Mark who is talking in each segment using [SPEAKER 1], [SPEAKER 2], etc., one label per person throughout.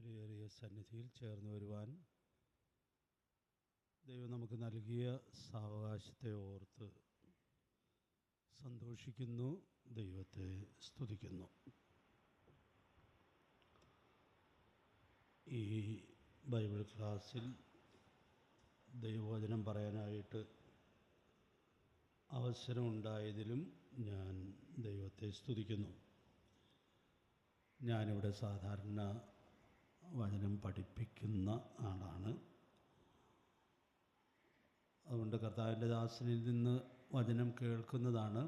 [SPEAKER 1] വിലയേറിയ സന്നിധിയിൽ ചേർന്ന് വരുവാൻ ദൈവം നമുക്ക് നൽകിയ സാവകാശത്തെ ഓർത്ത് സന്തോഷിക്കുന്നു, ദൈവത്തെ സ്തുതിക്കുന്നു. ഈ ബൈബിൾ ക്ലാസ്സിൽ ദൈവവചനം പറയാനായിട്ട് അവസരമുണ്ടായതിലും ഞാൻ ദൈവത്തെ സ്തുതിക്കുന്നു. ഞാനിവിടെ സാധാരണ വചനം പഠിപ്പിക്കുന്ന ആളാണ്. അതുകൊണ്ട് കർത്താവിൻ്റെ ദാസനിൽ നിന്ന് വചനം കേൾക്കുന്നതാണ്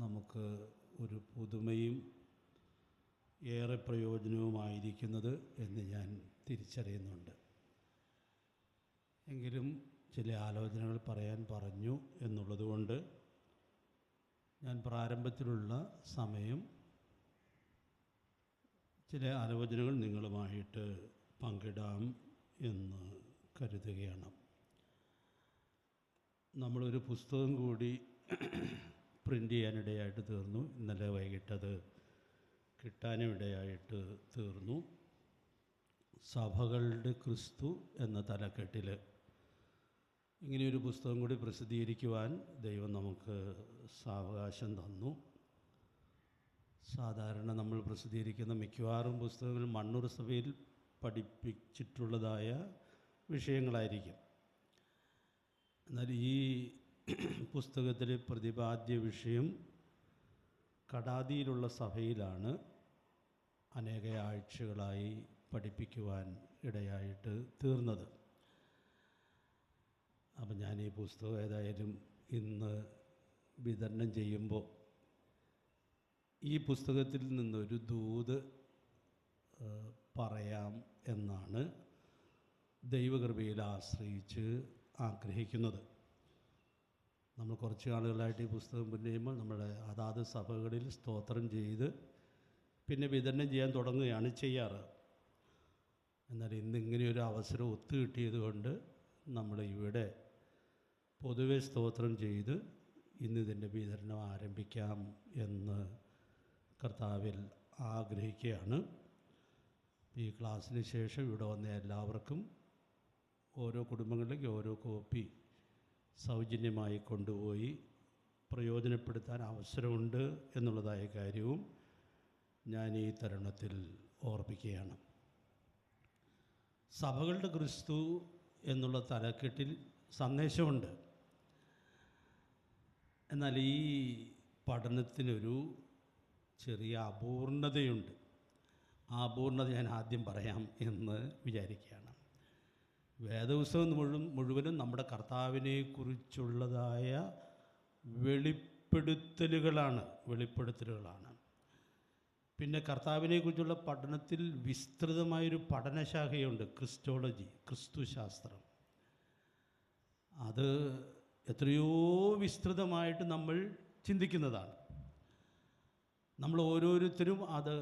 [SPEAKER 1] നമുക്ക് ഒരു പുതുമയും ഏറെ പ്രയോജനവുമായിരിക്കുന്നത് എന്ന് ഞാൻ തിരിച്ചറിയുന്നുണ്ട്. എങ്കിലും ചില ആലോചനകൾ പറയാൻ പറഞ്ഞു എന്നുള്ളതുകൊണ്ട് ഞാൻ പ്രാരംഭത്തിലുള്ള സമയം ചില ആലോചനകൾ നിങ്ങളുമായിട്ട് പങ്കിടാം എന്ന് കരുതുകയാണ്. നമ്മളൊരു പുസ്തകം കൂടി പ്രിൻ്റ് ചെയ്യാനിടയായിട്ട് തീർന്നു. ഇന്നലെ വൈകിട്ടത് കിട്ടാനിടയായിട്ട് തീർന്നു. സഭകളുടെ ക്രിസ്തു എന്ന തലക്കെട്ടിൽ ഇങ്ങനെയൊരു പുസ്തകം കൂടി പ്രസിദ്ധീകരിക്കുവാൻ ദൈവം നമുക്ക് സാവകാശം തന്നു. സാധാരണ നമ്മൾ പ്രസിദ്ധീകരിക്കുന്ന മിക്കവാറും പുസ്തകങ്ങൾ മണ്ണൂർ സഭയിൽ പഠിപ്പിച്ചിട്ടുള്ളതായ വിഷയങ്ങളായിരിക്കും. എന്നാൽ ഈ പുസ്തകത്തിലെ പ്രതിപാദ്യ വിഷയം കടാതിയിലുള്ള സഭയിലാണ് അനേക ആഴ്ചകളായി പഠിപ്പിക്കുവാൻ ഇടയായിട്ട് തീർന്നത്. അപ്പം ഞാൻ ഈ പുസ്തകം ഏതായാലും ഇന്ന് വിതരണം ചെയ്യുമ്പോൾ ഈ പുസ്തകത്തിൽ നിന്നൊരു ദൂത് പറയാം എന്നാണ് ദൈവകൃപയിൽ ആശ്രയിച്ച് ആഗ്രഹിക്കുന്നത്. നമ്മൾ കുറച്ച് ആളുകളായിട്ട് ഈ പുസ്തകം പിന്നെയുമ്പോൾ നമ്മുടെ അതാത് സഭകളിൽ സ്തോത്രം ചെയ്ത് പിന്നെ വിതരണം ചെയ്യാൻ തുടങ്ങുകയാണ് ചെയ്യാറ്. എന്നാൽ ഇന്നിങ്ങനെയൊരു അവസരം ഒത്തുകിട്ടിയത് കൊണ്ട് നമ്മൾ ഇവിടെ പൊതുവെ സ്തോത്രം ചെയ്ത് ഇന്നിതിൻ്റെ വിതരണം ആരംഭിക്കാം എന്ന് കർത്താവിൽ ആഗ്രഹിക്കുകയാണ്. ഈ ക്ലാസ്സിന് ശേഷം ഇവിടെ വന്ന എല്ലാവർക്കും ഓരോ കുടുംബങ്ങളിലേക്ക് ഓരോ കോപ്പി സൗജന്യമായി കൊണ്ടുപോയി പ്രയോജനപ്പെടുത്താൻ അവസരമുണ്ട് എന്നുള്ളതായ കാര്യവും ഞാൻ ഈ തരുണത്തിൽ ഓർമ്മിക്കുകയാണ്. സഭകളുടെ ക്രിസ്തു എന്നുള്ള തലക്കെട്ടിൽ സന്ദേശമുണ്ട്. എന്നാൽ ഈ പഠനത്തിനൊരു ചെറിയ അപൂർണതയുണ്ട്. ആ അപൂർണത ഞാൻ ആദ്യം പറയാം എന്ന് വിചാരിക്കുകയാണ്. വേദപുസ്തകം മുഴുവനും നമ്മുടെ കർത്താവിനെക്കുറിച്ചുള്ളതായ വെളിപ്പെടുത്തലുകളാണ്. പിന്നെ കർത്താവിനെക്കുറിച്ചുള്ള പഠനത്തിൽ വിസ്തൃതമായൊരു പഠനശാഖയുണ്ട്, ക്രിസ്റ്റോളജി, ക്രിസ്തുശാസ്ത്രം. അത് എത്രയോ വിസ്തൃതമായിട്ട് നമ്മൾ ചിന്തിക്കുന്നതാണ്. നമ്മൾ ഓരോരുത്തരും അത്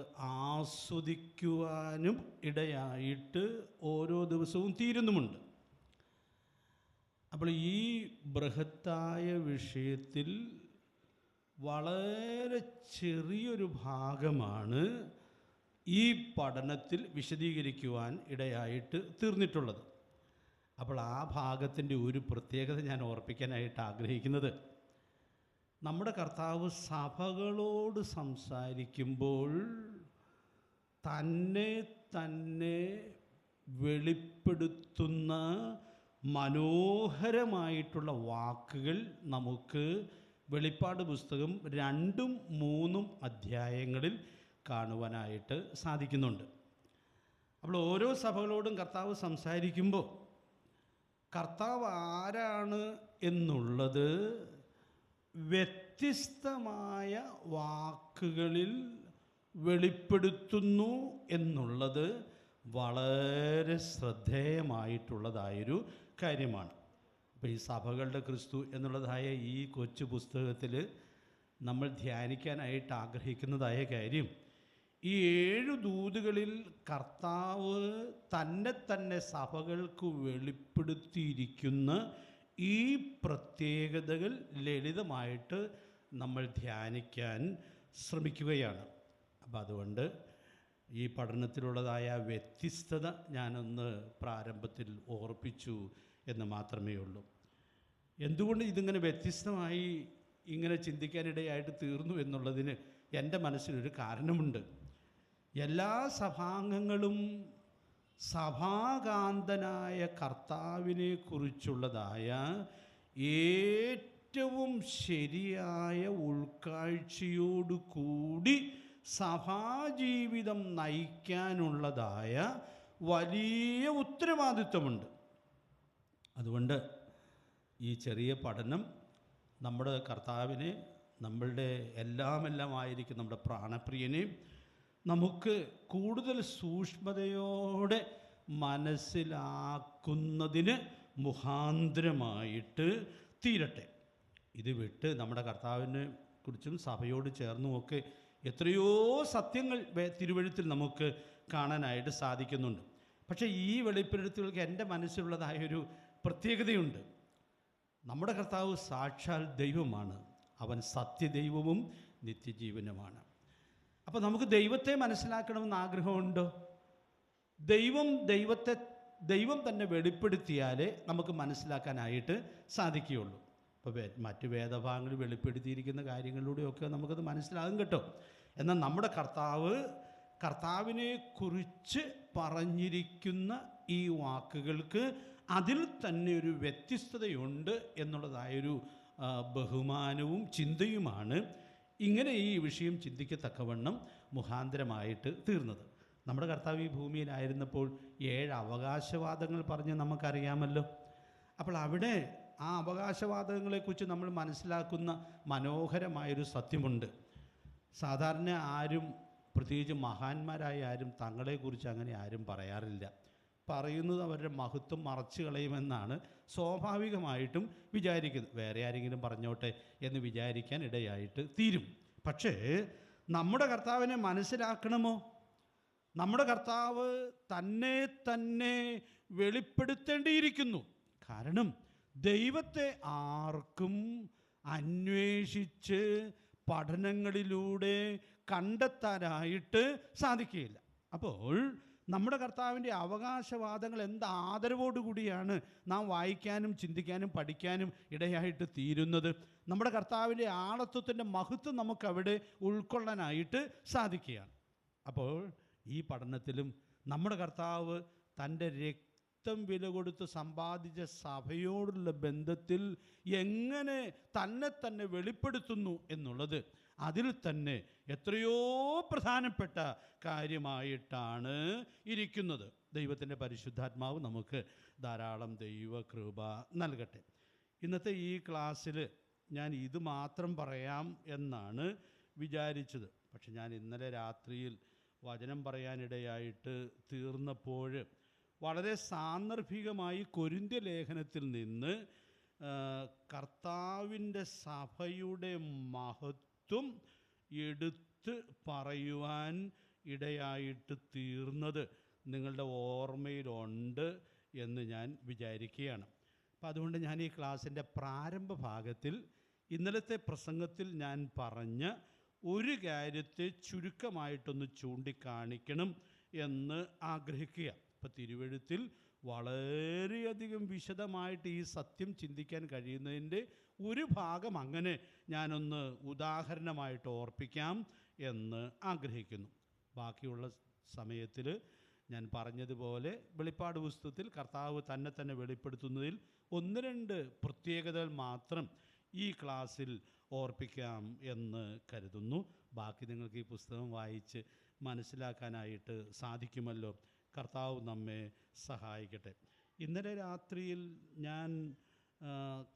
[SPEAKER 1] ആസ്വദിക്കുവാനും ഇടയായിട്ട് ഓരോ ദിവസവും തീരുന്നുമുണ്ട്. അപ്പോൾ ഈ ബൃഹത്തായ വിഷയത്തിൽ വളരെ ചെറിയൊരു ഭാഗമാണ് ഈ പഠനത്തിൽ വിശദീകരിക്കുവാൻ ഇടയായിട്ട് തീർന്നിട്ടുള്ളത്. അപ്പോൾ ആ ഭാഗത്തിൻ്റെ ഒരു പ്രത്യേകത ഞാൻ ഓർപ്പിക്കാനായിട്ട് ആഗ്രഹിക്കുന്നത്, നമ്മുടെ കർത്താവ് സഭകളോട് സംസാരിക്കുമ്പോൾ തന്നെ വെളിപ്പെടുത്തുന്ന മനോഹരമായിട്ടുള്ള വാക്കുകൾ നമുക്ക് വെളിപ്പാട് പുസ്തകം 2ഉം 3ഉം അധ്യായങ്ങളിൽ കാണുവാനായിട്ട് സാധിക്കുന്നുണ്ട്. അപ്പോൾ ഓരോ സഭകളോടും കർത്താവ് സംസാരിക്കുമ്പോൾ കർത്താവ് ആരാണ് എന്നുള്ളത് വ്യത്യസ്തമായ വാക്കുകളിൽ വെളിപ്പെടുത്തുന്നു എന്നുള്ളത് വളരെ ശ്രദ്ധേയമായിട്ടുള്ളതായൊരു കാര്യമാണ്. അപ്പോൾ ഈ സഭകളുടെ ക്രിസ്തു എന്നുള്ളതായ ഈ കൊച്ചു പുസ്തകത്തിൽ നമ്മൾ ധ്യാനിക്കാനായിട്ട് ആഗ്രഹിക്കുന്നതായ കാര്യം, ഈ 7 ദൂതുകളിൽ കർത്താവ് തന്നെ സഭകൾക്ക് വെളിപ്പെടുത്തിയിരിക്കുന്ന ഈ പ്രത്യേകതകൾ ലളിതമായിട്ട് നമ്മൾ ധ്യാനിക്കാൻ ശ്രമിക്കുകയാണ്. അപ്പോൾ അതുകൊണ്ട് ഈ പഠനത്തിലുള്ളതായ വ്യത്യസ്തത ഞാനൊന്ന് പ്രാരംഭത്തിൽ ഓർപ്പിച്ചു എന്ന് മാത്രമേ ഉള്ളൂ. എന്തുകൊണ്ട് ഇതിങ്ങനെ വ്യത്യസ്തമായി ഇങ്ങനെ ചിന്തിക്കാനിടയായിട്ട് തീർന്നു എന്നുള്ളതിന് എൻ്റെ മനസ്സിലൊരു കാരണമുണ്ട്. എല്ലാ സഭാംഗങ്ങളും സഭാകാന്തനായ കർത്താവിനെ കുറിച്ചുള്ളതായ ഏറ്റവും ശരിയായ ഉൾക്കാഴ്ചയോടുകൂടി സഭാജീവിതം നയിക്കാനുള്ളതായ വലിയ ഉത്തരവാദിത്വമുണ്ട്. അതുകൊണ്ട് ഈ ചെറിയ പഠനം നമ്മുടെ കർത്താവിനെ, നമ്മളുടെ എല്ലാമെല്ലാമായിരിക്കും നമ്മുടെ പ്രാണപ്രിയനെ നമുക്ക് കൂടുതൽ സൂക്ഷ്മതയോടെ മനസ്സിലാക്കുന്നതിന് മുഖാന്തരമായിട്ട് തീരട്ടെ. ഇത് വിട്ട് നമ്മുടെ കർത്താവിനെ കുറിച്ചും സഭയോട് ചേർന്നുമൊക്കെ എത്രയോ സത്യങ്ങൾ തിരുവഴുത്തിൽ നമുക്ക് കാണാനായിട്ട് സാധിക്കുന്നുണ്ട്. പക്ഷേ ഈ വെളിപ്പെടുത്തലുകൾക്ക് എൻ്റെ മനസ്സിലുള്ളതായൊരു പ്രത്യേകതയുണ്ട്. നമ്മുടെ കർത്താവ് സാക്ഷാൽ ദൈവമാണ്. അവൻ സത്യദൈവവും നിത്യജീവനുമാണ്. അപ്പോൾ നമുക്ക് ദൈവത്തെ മനസ്സിലാക്കണമെന്ന് ആഗ്രഹമുണ്ടോ? ദൈവം തന്നെ വെളിപ്പെടുത്തിയാലേ നമുക്ക് മനസ്സിലാക്കാനായിട്ട് സാധിക്കുകയുള്ളൂ. ഇപ്പോൾ മറ്റ് വേദഭാഗങ്ങളിൽ വെളിപ്പെടുത്തിയിരിക്കുന്ന കാര്യങ്ങളിലൂടെയൊക്കെ നമുക്കത് മനസ്സിലാകും കേട്ടോ. എന്നാൽ നമ്മുടെ കർത്താവിനെ കുറിച്ച് പറഞ്ഞിരിക്കുന്ന ഈ വാക്കുകൾക്ക് അതിൽ തന്നെ ഒരു വ്യത്യസ്തതയുണ്ട് എന്നുള്ളതായൊരു ബഹുമാനവും ചിന്തയുമാണ് ഇങ്ങനെ ഈ വിഷയം ചിന്തിക്കത്തക്കവണ്ണം മുഖാന്തരമായിട്ട് തീർന്നത്. നമ്മുടെ കർത്താവ് ഈ ഭൂമിയിലായിരുന്നപ്പോൾ 7 അവകാശവാദങ്ങൾ പറഞ്ഞ് നമുക്കറിയാമല്ലോ. അപ്പോൾ അവിടെ ആ അവകാശവാദങ്ങളെക്കുറിച്ച് നമ്മൾ മനസ്സിലാക്കുന്ന മനോഹരമായൊരു സത്യമുണ്ട്. സാധാരണ ആരും, പ്രത്യേകിച്ച് മഹാന്മാരായ ആരും തങ്ങളെക്കുറിച്ച് അങ്ങനെ ആരും പറയാറില്ല. പറയുന്നത് അവരുടെ മഹത്വം മറച്ചു കളയുമെന്നാണ് സ്വാഭാവികമായിട്ടും വിചാരിക്കുന്നത്. വേറെ ആരെങ്കിലും പറഞ്ഞോട്ടെ എന്ന് വിചാരിക്കാൻ ഇടയായിട്ട് തീരും. പക്ഷേ നമ്മുടെ കർത്താവിനെ മനസ്സിലാക്കണമോ? നമ്മുടെ കർത്താവ് തന്നെ വെളിപ്പെടുത്തേണ്ടിയിരിക്കുന്നു. കാരണം ദൈവത്തെ ആർക്കും അന്വേഷിച്ച് പഠനങ്ങളിലൂടെ കണ്ടെത്താനായിട്ട് സാധിക്കുകയില്ല. അപ്പോൾ നമ്മുടെ കർത്താവിൻ്റെ അവകാശവാദങ്ങൾ എന്ത് ആദരവോടുകൂടിയാണ് നാം വായിക്കാനും ചിന്തിക്കാനും പഠിക്കാനും ഇടയായിട്ട് തീരുന്നത്. നമ്മുടെ കർത്താവിൻ്റെ ആളത്വത്തിൻ്റെ മഹത്വം നമുക്കവിടെ ഉൾക്കൊള്ളാനായിട്ട് സാധിക്കുകയാണ്. അപ്പോൾ ഈ പഠനത്തിലും നമ്മുടെ കർത്താവ് തൻ്റെ രക്തം വില കൊടുത്ത് സമ്പാദിച്ച സഭയോടുള്ള ബന്ധത്തിൽ എങ്ങനെ തന്നെ വെളിപ്പെടുത്തുന്നു എന്നുള്ളത് അതിൽ തന്നെ എത്രയോ പ്രധാനപ്പെട്ട കാര്യമായിട്ടാണ് ഇരിക്കുന്നത്. ദൈവത്തിൻ്റെ പരിശുദ്ധാത്മാവ് നമുക്ക് ധാരാളം ദൈവകൃപ നൽകട്ടെ. ഇന്നത്തെ ഈ ക്ലാസ്സിൽ ഞാൻ ഇത് മാത്രം പറയാം എന്നാണ് വിചാരിച്ചത്. പക്ഷെ ഞാൻ ഇന്നലെ രാത്രിയിൽ വചനം പറയാനിടയായിട്ട് തീർന്നപ്പോൾ വളരെ സാന്ദർഭികമായി കൊരിന്ത്യ ലേഖനത്തിൽ നിന്ന് കർത്താവിൻ്റെ സഭയുടെ മഹത്വം എടുത്ത് പറയുവാൻ ഇടയായിട്ട് തീർന്നത് നിങ്ങളുടെ ഓർമ്മയിലുണ്ട് എന്ന് ഞാൻ വിചാരിക്കുകയാണ്. അപ്പം അതുകൊണ്ട് ഞാൻ ഈ ക്ലാസ്സിൻ്റെ പ്രാരംഭ ഭാഗത്തിൽ ഇന്നലത്തെ പ്രസംഗത്തിൽ ഞാൻ പറഞ്ഞ ഒരു കാര്യത്തെ ചുരുക്കമായിട്ടൊന്ന് ചൂണ്ടിക്കാണിക്കണം എന്ന് ആഗ്രഹിക്കുക. ഇപ്പം തിരുവെഴുത്തിൽ വളരെയധികം വിശദമായിട്ട് ഈ സത്യം ചിന്തിക്കാൻ കഴിയുന്നതിൻ്റെ ഒരു ഭാഗം അങ്ങനെ ഞാനൊന്ന് ഉദാഹരണമായിട്ട് ഓർപ്പിക്കാം എന്ന് ആഗ്രഹിക്കുന്നു. ബാക്കിയുള്ള സമയത്തിൽ ഞാൻ പറഞ്ഞതുപോലെ വെളിപ്പാട് പുസ്തകത്തിൽ കർത്താവ് തന്നെ വെളിപ്പെടുത്തുന്നതിൽ 1-2 പ്രത്യേകതകൾ മാത്രം ഈ ക്ലാസ്സിൽ ഓർപ്പിക്കാം എന്ന് കരുതുന്നു. ബാക്കി നിങ്ങൾക്ക് ഈ പുസ്തകം വായിച്ച് മനസ്സിലാക്കാനായിട്ട് സാധിക്കുമല്ലോ. കർത്താവ് നമ്മെ സഹായിക്കട്ടെ. ഇന്നലെ രാത്രിയിൽ ഞാൻ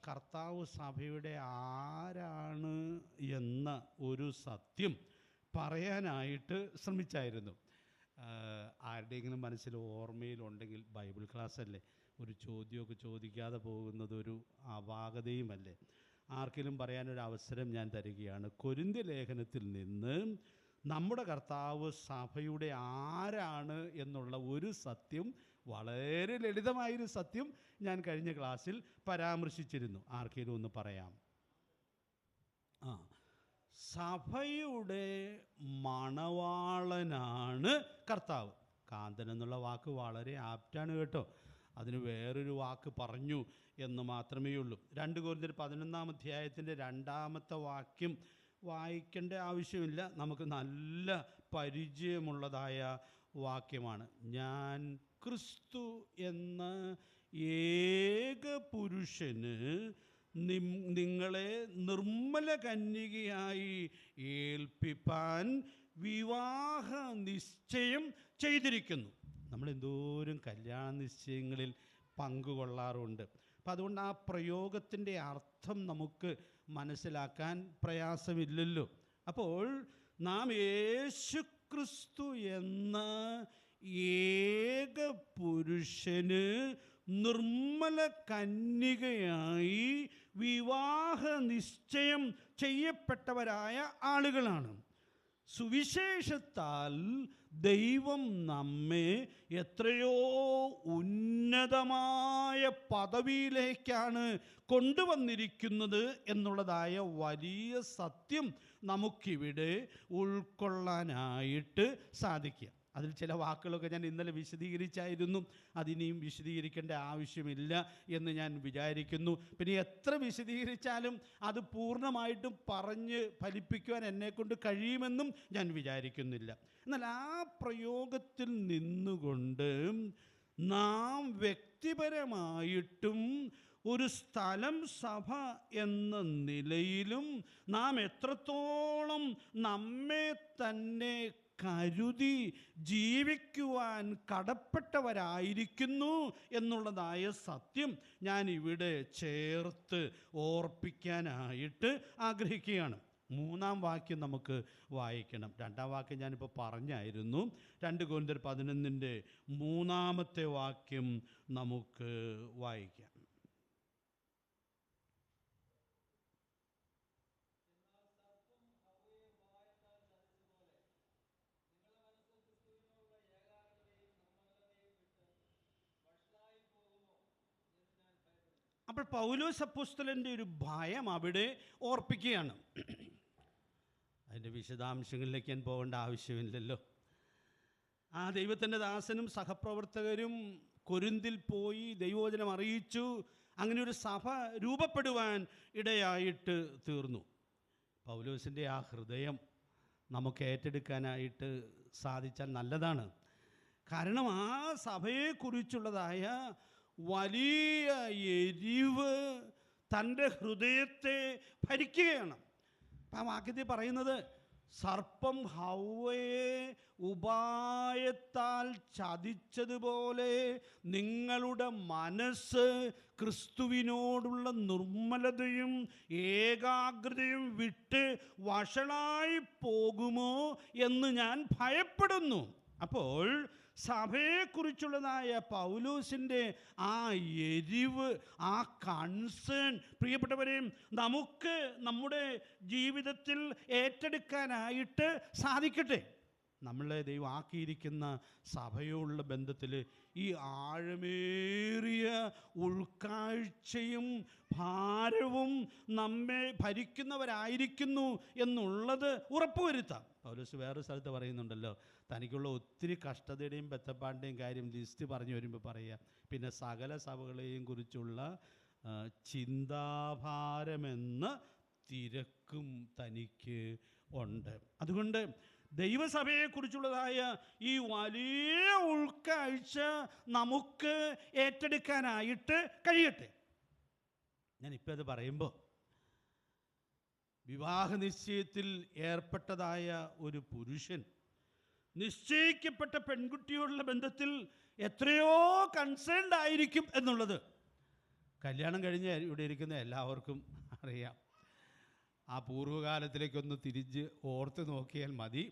[SPEAKER 1] കർത്താവ് സഭയുടെ ആരാണ് എന്ന ഒരു സത്യം പറയാനായിട്ട് ശ്രമിച്ചായിരുന്നു. ആരുടെയെങ്കിലും മനസ്സിൽ ഓർമ്മയിലുണ്ടെങ്കിൽ, ബൈബിൾ ക്ലാസ് അല്ലേ, ഒരു ചോദ്യമൊക്കെ ചോദിക്കാതെ പോകുന്നത് ഒരു അപാകതയുമല്ലേ. ആർക്കെങ്കിലും പറയാനൊരു അവസരം ഞാൻ തരികയാണ്. കൊരിന്ത്യ ലേഖനത്തിൽ നിന്ന് നമ്മുടെ കർത്താവ് സഭയുടെ ആരാണ് എന്നുള്ള ഒരു സത്യം, വളരെ ലളിതമായൊരു സത്യം ഞാൻ കഴിഞ്ഞ ക്ലാസ്സിൽ പരാമർശിച്ചിരുന്നു. ആർക്കെങ്കിലും ഒന്ന് പറയാം? സഭയുടെ മണവാളനാണ് കർത്താവ്. കാന്തൻ എന്നുള്ള വാക്ക് വളരെ ആപ്റ്റാണ് കേട്ടോ. അതിന് വേറൊരു വാക്ക് പറഞ്ഞു എന്ന് മാത്രമേ ഉള്ളൂ. 2 കൊരിന്ത്യർ 11-ാം അധ്യായത്തിൻ്റെ 2-ാമത്തെ വാക്യം വായിക്കേണ്ട ആവശ്യമില്ല, നമുക്ക് നല്ല പരിചയമുള്ളതായ വാക്യമാണ്. ഞാൻ ക്രിസ്തു എന്ന ഏക പുരുഷന് നിങ്ങളെ നിർമ്മല കന്യകയായി ഏൽപ്പിപ്പാൻ വിവാഹ നിശ്ചയം ചെയ്തിരിക്കുന്നു. നമ്മൾ എന്തോരം കല്യാണ നിശ്ചയങ്ങളിൽ പങ്കുകൊള്ളാറുണ്ട്. അപ്പം അതുകൊണ്ട് ആ പ്രയോഗത്തിൻ്റെ അർത്ഥം നമുക്ക് മനസ്സിലാക്കാൻ പ്രയാസമില്ലല്ലോ. അപ്പോൾ നാം യേശുക്രിസ്തു എന്ന ഏക പുരുഷന് നിർമ്മല കന്യകയായി വിവാഹ നിശ്ചയം ചെയ്യപ്പെട്ടവരായ ആളുകളാണ്. സുവിശേഷത്താൽ ദൈവം നമ്മെ എത്രയോ ഉന്നതമായ പദവിയിലേക്കാണ് കൊണ്ടുവന്നിരിക്കുന്നത് എന്നുള്ളതായ വലിയ സത്യം നമുക്കിവിടെ ഉൾക്കൊള്ളാനായിട്ട് സാധിക്കുക. അതിൽ ചില വാക്കുകളൊക്കെ ഞാൻ ഇന്നലെ വിശദീകരിച്ചായിരുന്നു, അതിനെയും വിശദീകരിക്കേണ്ട ആവശ്യമില്ല എന്ന് ഞാൻ വിചാരിക്കുന്നു. പിന്നെ എത്ര വിശദീകരിച്ചാലും അത് പൂർണ്ണമായിട്ടും പറഞ്ഞ് ഫലിപ്പിക്കുവാൻ എന്നെക്കൊണ്ട് കഴിയുമെന്നും ഞാൻ വിചാരിക്കുന്നില്ല. എന്നാൽ ആ പ്രയോഗത്തിൽ നിന്നുകൊണ്ട് നാം വ്യക്തിപരമായിട്ടും ഒരു സ്ഥലം സഭ എന്ന നിലയിലും നാം എത്രത്തോളം നമ്മെ തന്നെ കരുതി ജീവിക്കുവാൻ കടപ്പെട്ടവരായിരിക്കുന്നു എന്നുള്ളതായ സത്യം ഞാൻ ഇവിടെ ചേർത്ത് ഓർപ്പിക്കാനായിട്ട് ആഗ്രഹിക്കുകയാണ്. 3-ാം വാക്യം നമുക്ക് വായിക്കണം. 2-ാം വാക്യം ഞാനിപ്പോൾ പറഞ്ഞായിരുന്നു. 2 കൊരിന്ത്യർ 11-ന്റെ 3-ാമത്തെ വാക്യം നമുക്ക് വായിക്കാം. അപ്പോൾ പൗലോസ് അപ്പോസ്തലൻ്റെ ഒരു ഭയം അവിടെ ഓർപ്പിക്കുകയാണ്. അതിൻ്റെ വിശദാംശങ്ങളിലേക്ക് ഞാൻ പോകേണ്ട ആവശ്യമില്ലല്ലോ. ആ ദൈവത്തിൻ്റെ ദാസനും സഹപ്രവർത്തകരും കൊരിന്തിൽ പോയി ദൈവവചനം അറിയിച്ചു. അങ്ങനെ ഒരു സഭ രൂപപ്പെടുവാൻ ഇടയായിട്ട് തീർന്നു. പൗലോസിൻ്റെ ആ ഹൃദയം നമുക്ക് ഏറ്റെടുക്കാനായിട്ട് സാധിച്ചാൽ നല്ലതാണ്. കാരണം ആ സഭയെക്കുറിച്ചുള്ളതായ വലിയ എരിവ് തൻ്റെ ഹൃദയത്തെ ഭരിക്കുകയാണ്. അപ്പം ആ വാക്യത്തിൽ പറയുന്നത്, സർപ്പം ഹവ്വയെ ഉപായത്താൽ ചതിച്ചതുപോലെ നിങ്ങളുടെ മനസ്സ് ക്രിസ്തുവിനോടുള്ള നിർമ്മലതയും ഏകാഗ്രതയും വിട്ട് വഷളായി പോകുമോ എന്ന് ഞാൻ ഭയപ്പെടുന്നു. അപ്പോൾ സഭയെക്കുറിച്ചുള്ളതായ പൗലോസിൻ്റെ ആ എരിവ്, ആ കൺസേൺ, പ്രിയപ്പെട്ടവരെയും നമുക്ക് നമ്മുടെ ജീവിതത്തിൽ ഏറ്റെടുക്കാനായിട്ട് സാധിക്കട്ടെ. നമ്മളെ ദൈവം ആക്കിയിരിക്കുന്ന സഭയോടുള്ള ബന്ധത്തിൽ ഈ ആഴമേറിയ ഉൾക്കാഴ്ചയും ഭാരവും നമ്മെ ഭരിക്കുന്നവരായിരിക്കുന്നു എന്നുള്ളത് ഉറപ്പുവരുത്താം. പൗലോസ് വേറൊരു സ്ഥലത്ത് പറയുന്നുണ്ടല്ലോ, തനിക്കുള്ള ഒത്തിരി കഷ്ടതയുടെയും ബദ്ധപ്പാടിൻ്റെയും കാര്യം ലിസ്റ്റ് പറഞ്ഞു വരുമ്പോൾ പറയുക, പിന്നെ സകല സഭകളെയും കുറിച്ചുള്ള ചിന്താഭാരമെന്ന തിരക്കും തനിക്ക് ഉണ്ട്. അതുകൊണ്ട് ദൈവസഭയെക്കുറിച്ചുള്ളതായ ഈ വലിയ ഉൾക്കാഴ്ച നമുക്ക് ഏറ്റെടുക്കാനായിട്ട് കഴിയട്ടെ. ഞാനിപ്പോൾ അത് പറയുമ്പോൾ വിവാഹ നിശ്ചയത്തിൽ ഏർപ്പെട്ടതായ ഒരു പുരുഷൻ നിശ്ചയിക്കപ്പെട്ട പെൺകുട്ടിയോടുള്ള ബന്ധത്തിൽ എത്രയോ കൺസേൺഡ് ആയിരിക്കും എന്നുള്ളത് കല്യാണം കഴിഞ്ഞ് ഇവിടെ ഇരിക്കുന്ന എല്ലാവർക്കും അറിയാം. ആ പൂർവ്വകാലത്തിലേക്കൊന്ന് തിരിച്ച് ഓർത്ത് നോക്കിയാൽ മതി.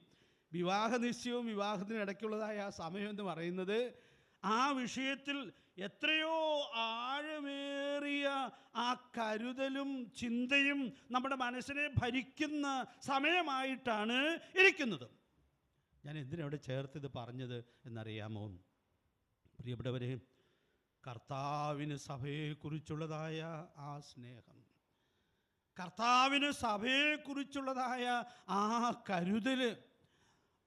[SPEAKER 1] വിവാഹ നിശ്ചയവും വിവാഹത്തിനിടയ്ക്കുള്ളതായ ആ സമയം എന്ന് പറയുന്നത് ആ വിഷയത്തിൽ എത്രയോ ആഴമേറിയ ആ കരുതലും ചിന്തയും നമ്മുടെ മനസ്സിനെ ഭരിക്കുന്ന സമയമായിട്ടാണ് ഇരിക്കുന്നത്. ഞാൻ എന്തിനവിടെ ചേർത്ത് ഇത് പറഞ്ഞത് എന്നറിയാമോ? പ്രിയപ്പെട്ടവരെ, കർത്താവിന് സഭയെക്കുറിച്ചുള്ളതായ ആ സ്നേഹം,
[SPEAKER 2] കർത്താവിന് സഭയെക്കുറിച്ചുള്ളതായ ആ കരുതൽ,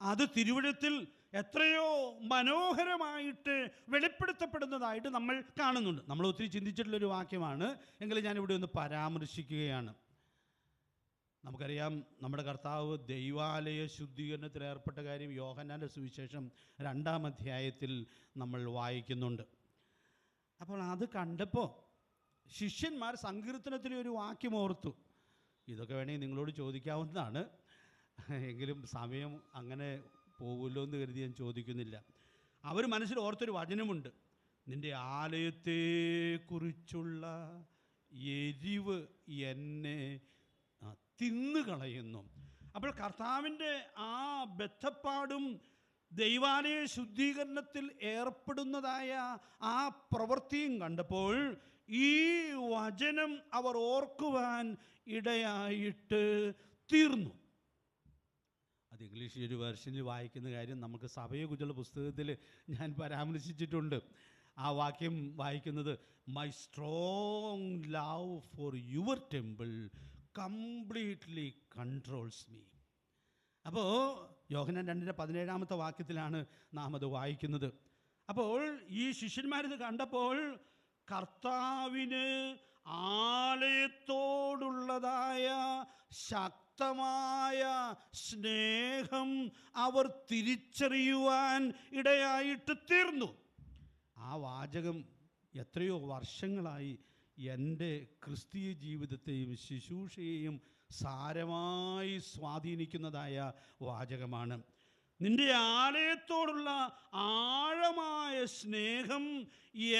[SPEAKER 2] അത് തിരുവചനത്തിൽ എത്രയോ മനോഹരമായിട്ട് വെളിപ്പെടുത്തപ്പെടുന്നതായിട്ട് നമ്മൾ കാണുന്നുണ്ട്. നമ്മൾ ഒത്തിരി ചിന്തിച്ചിട്ടുള്ളൊരു വാക്യമാണ്, എങ്കിലും ഞാനിവിടെ ഒന്ന് പരാമർശിക്കുകയാണ്. നമുക്കറിയാം, നമ്മുടെ കർത്താവ് ദൈവാലയ ശുദ്ധീകരണത്തിൽ ഏർപ്പെട്ട കാര്യം യോഹന്നാൻ്റെ സുവിശേഷം 2-ാം അധ്യായത്തിൽ നമ്മൾ വായിക്കുന്നുണ്ട്. അപ്പോൾ അത് കണ്ടപ്പോൾ ശിഷ്യന്മാർ സങ്കീർത്തനത്തിലെ ഒരു വാക്യം ഓർത്തു. ഇതൊക്കെ വേണമെങ്കിൽ നിങ്ങളോട് ചോദിക്കാവുന്നതാണ്, എങ്കിലും സമയം അങ്ങനെ പോകുമല്ലോ എന്ന് കരുതി ഞാൻ ചോദിക്കുന്നില്ല. അവർ മനസ്സിൽ ഓർത്തൊരു വചനമുണ്ട്, നിൻ്റെ ആലയത്തെക്കുറിച്ചുള്ള എരിവ് എന്നെ തിന്നുകളയുന്നു. അപ്പോൾ കർത്താവിൻ്റെ ആ ബദ്ധപ്പാടും ദൈവാലയ ശുദ്ധീകരണത്തിൽ ഏർപ്പെടുന്നതായ ആ പ്രവൃത്തിയും കണ്ടപ്പോൾ ഈ വചനം അവർ ഓർക്കുവാൻ ഇടയായിട്ട് തീർന്നു. അത് ഇംഗ്ലീഷിൽ ഒരു വെർഷനിൽ വായിക്കുന്ന കാര്യം നമുക്ക് സഭയെക്കുറിച്ചുള്ള പുസ്തകത്തിൽ ഞാൻ പരാമർശിച്ചിട്ടുണ്ട്. ആ വാക്യം വായിക്കുന്നത്, my strong love for your temple completely controls me. അപ്പോൾ യോഹന്നാൻ 2:17 വാക്യത്തിലാണ് നാം അത് വായിക്കുന്നത്. അപ്പോൾ ഈ ശിഷ്യന്മാരിത് കണ്ടപ്പോൾ കർത്താവിന് ആലയത്തോടുള്ളതായ ശക്തമായ സ്നേഹം അവർ തിരിച്ചറിയുവാൻ ഇടയായിട്ട് തീർന്നു. ആ വാചകം എത്രയോ വർഷങ്ങളായി എൻ്റെ ക്രിസ്തീയ ജീവിതത്തെയും ശുശ്രൂഷയെയും സാരമായി സ്വാധീനിക്കുന്നതായ വാചകമാണ്. നിൻ്റെ ആലയത്തോടുള്ള ആഴമായ സ്നേഹം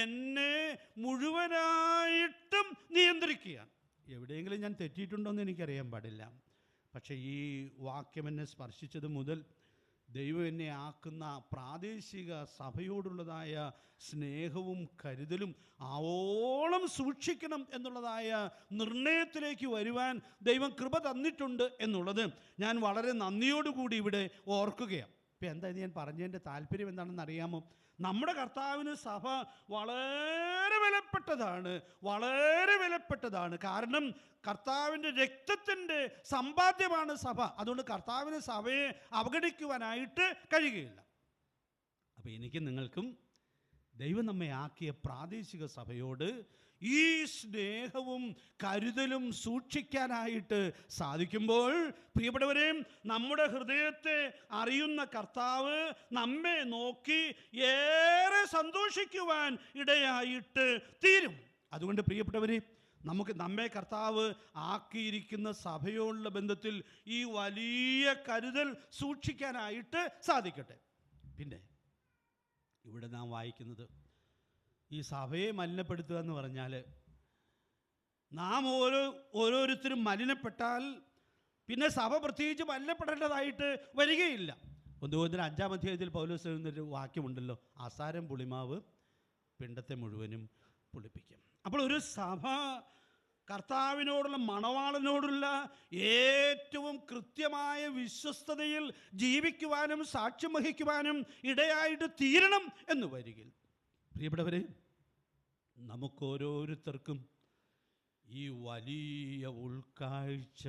[SPEAKER 2] എന്നെ മുഴുവനായിട്ടും നിയന്ത്രിക്കുകയാണ്. എവിടെയെങ്കിലും ഞാൻ തെറ്റിയിട്ടുണ്ടോ എന്ന് എനിക്കറിയാൻ പാടില്ല. പക്ഷേ ഈ വാക്യം എന്നെ സ്പർശിച്ചത് മുതൽ ദൈവം എന്നെ ആക്കുന്ന പ്രാദേശിക സഭയോടുള്ളതായ സ്നേഹവും കരുതലും ആവോളം സൂക്ഷിക്കണം എന്നുള്ളതായ നിർണയത്തിലേക്ക് വരുവാൻ ദൈവം കൃപ തന്നിട്ടുണ്ട് എന്നുള്ളത് ഞാൻ വളരെ നന്ദിയോടുകൂടി ഇവിടെ ഓർക്കുകയാണ്. ഇപ്പം എന്തായാലും ഞാൻ പറഞ്ഞതിൻ്റെ താല്പര്യം എന്താണെന്ന് അറിയാമോ? നമ്മുടെ കർത്താവിന് സഭ വളരെ വിലപ്പെട്ടതാണ്, വളരെ വിലപ്പെട്ടതാണ്. കാരണം കർത്താവിൻ്റെ രക്തത്തിൻ്റെ സമ്പാദ്യമാണ് സഭ. അതുകൊണ്ട് കർത്താവിന് സഭയെ അവഗണിക്കുവാനായിട്ട് കഴിയുകയില്ല. അപ്പോൾ എനിക്കും നിങ്ങൾക്കും ദൈവം നമ്മെ ആക്കിയ പ്രാദേശിക സഭയോട് ഈ സ്നേഹവും കരുതലും സൂക്ഷിക്കാനായിട്ട് സാധിക്കുമ്പോൾ, പ്രിയപ്പെട്ടവരെ, നമ്മുടെ ഹൃദയത്തെ അറിയുന്ന കർത്താവ് നമ്മെ നോക്കി ഏറെ സന്തോഷിക്കുവാൻ ഇടയായിട്ട് തീരും. അതുകൊണ്ട് പ്രിയപ്പെട്ടവരെ, നമ്മെ കർത്താവ് ആക്കിയിരിക്കുന്ന സഭയോടുള്ള ബന്ധത്തിൽ ഈ വലിയ കരുതൽ സൂക്ഷിക്കാനായിട്ട് സാധിക്കട്ടെ. പിന്നെ ഇവിടെ നാം വായിക്കുന്നത്, ഈ സഭയെ മലിനപ്പെടുത്തുക എന്ന് പറഞ്ഞാൽ, നാം ഓരോരുത്തരും മലിനപ്പെട്ടാൽ പിന്നെ സഭ പ്രത്യേകിച്ച് മലിനപ്പെടേണ്ടതായിട്ട് വരികയില്ല. 1 കൊരിന്ത്യർ 5-ാം അധ്യായത്തിൽ പൗലോസ് എഴുതുന്നൊരു വാക്യമുണ്ടല്ലോ, ആസാരം പുളിമാവ് പിണ്ടത്തെ മുഴുവനും പുളിപ്പിക്കും. അപ്പോൾ ഒരു സഭ കർത്താവിനോടുള്ള, മണവാളനോടുള്ള ഏറ്റവും കൃത്യമായ വിശ്വസ്തതയിൽ ജീവിക്കുവാനും സാക്ഷ്യം വഹിക്കുവാനും ഇടയായിട്ട് തീരണം എന്ന് വരികിൽ, പ്രിയപ്പെട്ടവരെ, നമുക്കോരോരുത്തർക്കും ഈ വലിയ ഉൾക്കാഴ്ച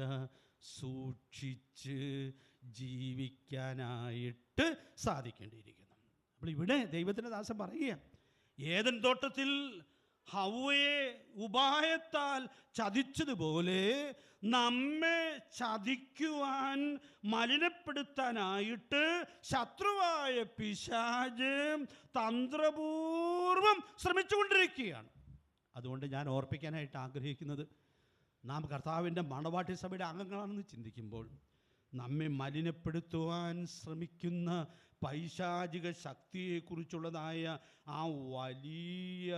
[SPEAKER 2] സൂക്ഷിച്ച് ജീവിക്കാനായിട്ട് സാധിക്കേണ്ടിയിരിക്കുന്നു. അപ്പോൾ ഇവിടെ ദൈവത്തിൻ്റെ ദാസൻ പറയുക, ഏദൻ തോട്ടത്തിൽ ഹവ്വയെ ഉപായത്താൽ ചതിച്ചതുപോലെ നമ്മെ ചതിക്കുവാൻ, മലിനപ്പെടുത്താനായിട്ട് ശത്രുവായ പിശാച് തന്ത്രപൂർവം ശ്രമിച്ചുകൊണ്ടിരിക്കുകയാണ്. അതുകൊണ്ട് ഞാൻ ഓർപ്പിക്കാനായിട്ട് ആഗ്രഹിക്കുന്നത്, നാം കർത്താവിൻ്റെ മണവാട്ടി സഭയുടെ അംഗങ്ങളാണെന്ന് ചിന്തിക്കുമ്പോൾ നമ്മെ മലിനപ്പെടുത്തുവാൻ ശ്രമിക്കുന്ന പൈശാചിക ശക്തിയെക്കുറിച്ചുള്ളതായ ആ വലിയ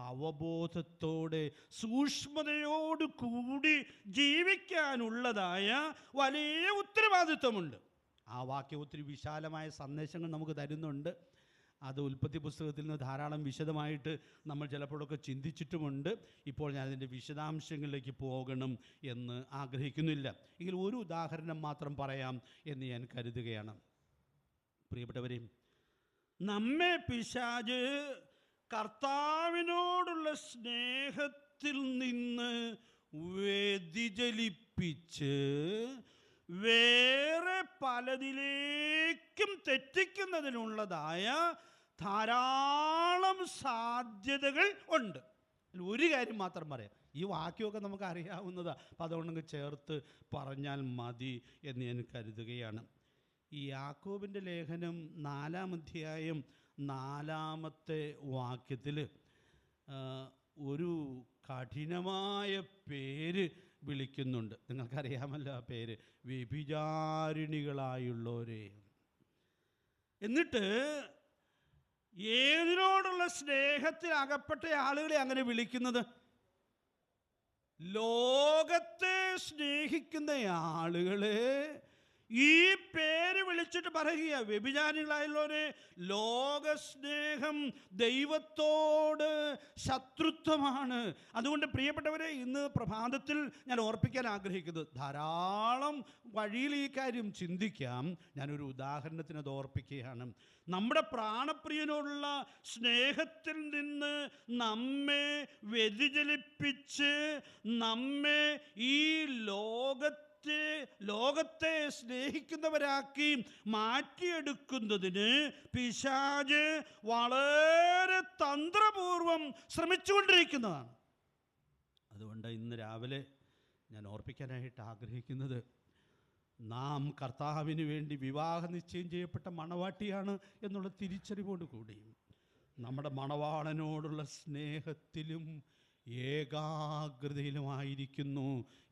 [SPEAKER 2] അവബോധത്തോടെ സൂക്ഷ്മതയോട് കൂടി ജീവിക്കാനുള്ളതായ വലിയ ഉത്തരവാദിത്വമുണ്ട്. ആ വാക്യം ഒത്തിരി വിശാലമായ സന്ദേശങ്ങൾ നമുക്ക് തരുന്നുണ്ട്. അത് ഉൽപ്പത്തി പുസ്തകത്തിൽ നിന്ന് ധാരാളം വിശദമായിട്ട് നമ്മൾ ചിലപ്പോഴൊക്കെ ചിന്തിച്ചിട്ടുമുണ്ട്. ഇപ്പോൾ ഞാനതിൻ്റെ വിശദാംശങ്ങളിലേക്ക് പോകണം എന്ന് ആഗ്രഹിക്കുന്നില്ല. എങ്കിൽ ഒരു ഉദാഹരണം മാത്രം പറയാം എന്ന് ഞാൻ കരുതുകയാണ്. പ്രിയപ്പെട്ടവരെ, നമ്മെ പിശാച് കർത്താവിനോടുള്ള സ്നേഹത്തിൽ നിന്ന് വ്യതിചലിപ്പിച്ച് വേറെ പലതിലേക്കും തെറ്റിക്കുന്നതിനുള്ളതായ ധാരാളം സാധ്യതകൾ ഉണ്ട്. ഒരു കാര്യം മാത്രം പറയാം, ഈ വാക്യമൊക്കെ നമുക്ക് അറിയാവുന്നതാണ്, അപ്പം അതുകൊണ്ടങ്ങ് ചേർത്ത് പറഞ്ഞാൽ മതി എന്ന് ഞാൻ കരുതുകയാണ്. ഈ യാക്കോബിൻ്റെ ലേഖനം 4-ാം അധ്യായം 4-ാമത്തെ വാക്യത്തിൽ ഒരു കഠിനമായ പേര് വിളിക്കുന്നുണ്ട്. നിങ്ങൾക്കറിയാമല്ലോ ആ പേര്, വ്യഭിചാരിണികളായുള്ളവരെ. എന്നിട്ട് ഏതിനോടുള്ള സ്നേഹത്തിൽ അകപ്പെട്ട ആളുകളെ അങ്ങനെ വിളിക്കുന്നത്? ലോകത്തെ സ്നേഹിക്കുന്ന ആളുകളെ ഈ പേര് വിളിച്ചിട്ട് പറയുക, വ്യഭിചാരികളായുള്ളവരെ. ലോകസ്നേഹം ദൈവത്തോട് ശത്രുത്വമാണ്. അതുകൊണ്ട് പ്രിയപ്പെട്ടവരെ, ഇന്ന് പ്രഭാതത്തിൽ ഞാൻ ഓർപ്പിക്കാൻ ആഗ്രഹിക്കുന്നത്, ധാരാളം വഴിയിൽ ഈ കാര്യം ചിന്തിക്കാം. ഞാനൊരു ഉദാഹരണത്തിന് അത് ഓർപ്പിക്കുകയാണ്. നമ്മുടെ പ്രാണപ്രിയനോടുള്ള സ്നേഹത്തിൽ നിന്ന് നമ്മെ വ്യതിചലിപ്പിച്ച് നമ്മെ ഈ ലോകത്തെ സ്നേഹിക്കുന്നവരാക്കി മാറ്റിയെടുക്കുന്നതിന് പിശാച് വളരെ തന്ത്രപൂർവം ശ്രമിച്ചുകൊണ്ടിരിക്കുന്നതാണ്. അതുകൊണ്ട് ഇന്ന് രാവിലെ ഞാൻ ഓർപ്പിക്കാനായിട്ട് ആഗ്രഹിക്കുന്നത്, നാം കർത്താവിന് വേണ്ടി വിവാഹ നിശ്ചയം ചെയ്യപ്പെട്ട മണവാട്ടിയാണ് എന്നുള്ള തിരിച്ചറിവോട് കൂടി നമ്മുടെ മണവാളനോടുള്ള സ്നേഹത്തിലും ഏകാഗ്രതയിലുമായിരിക്കുന്നു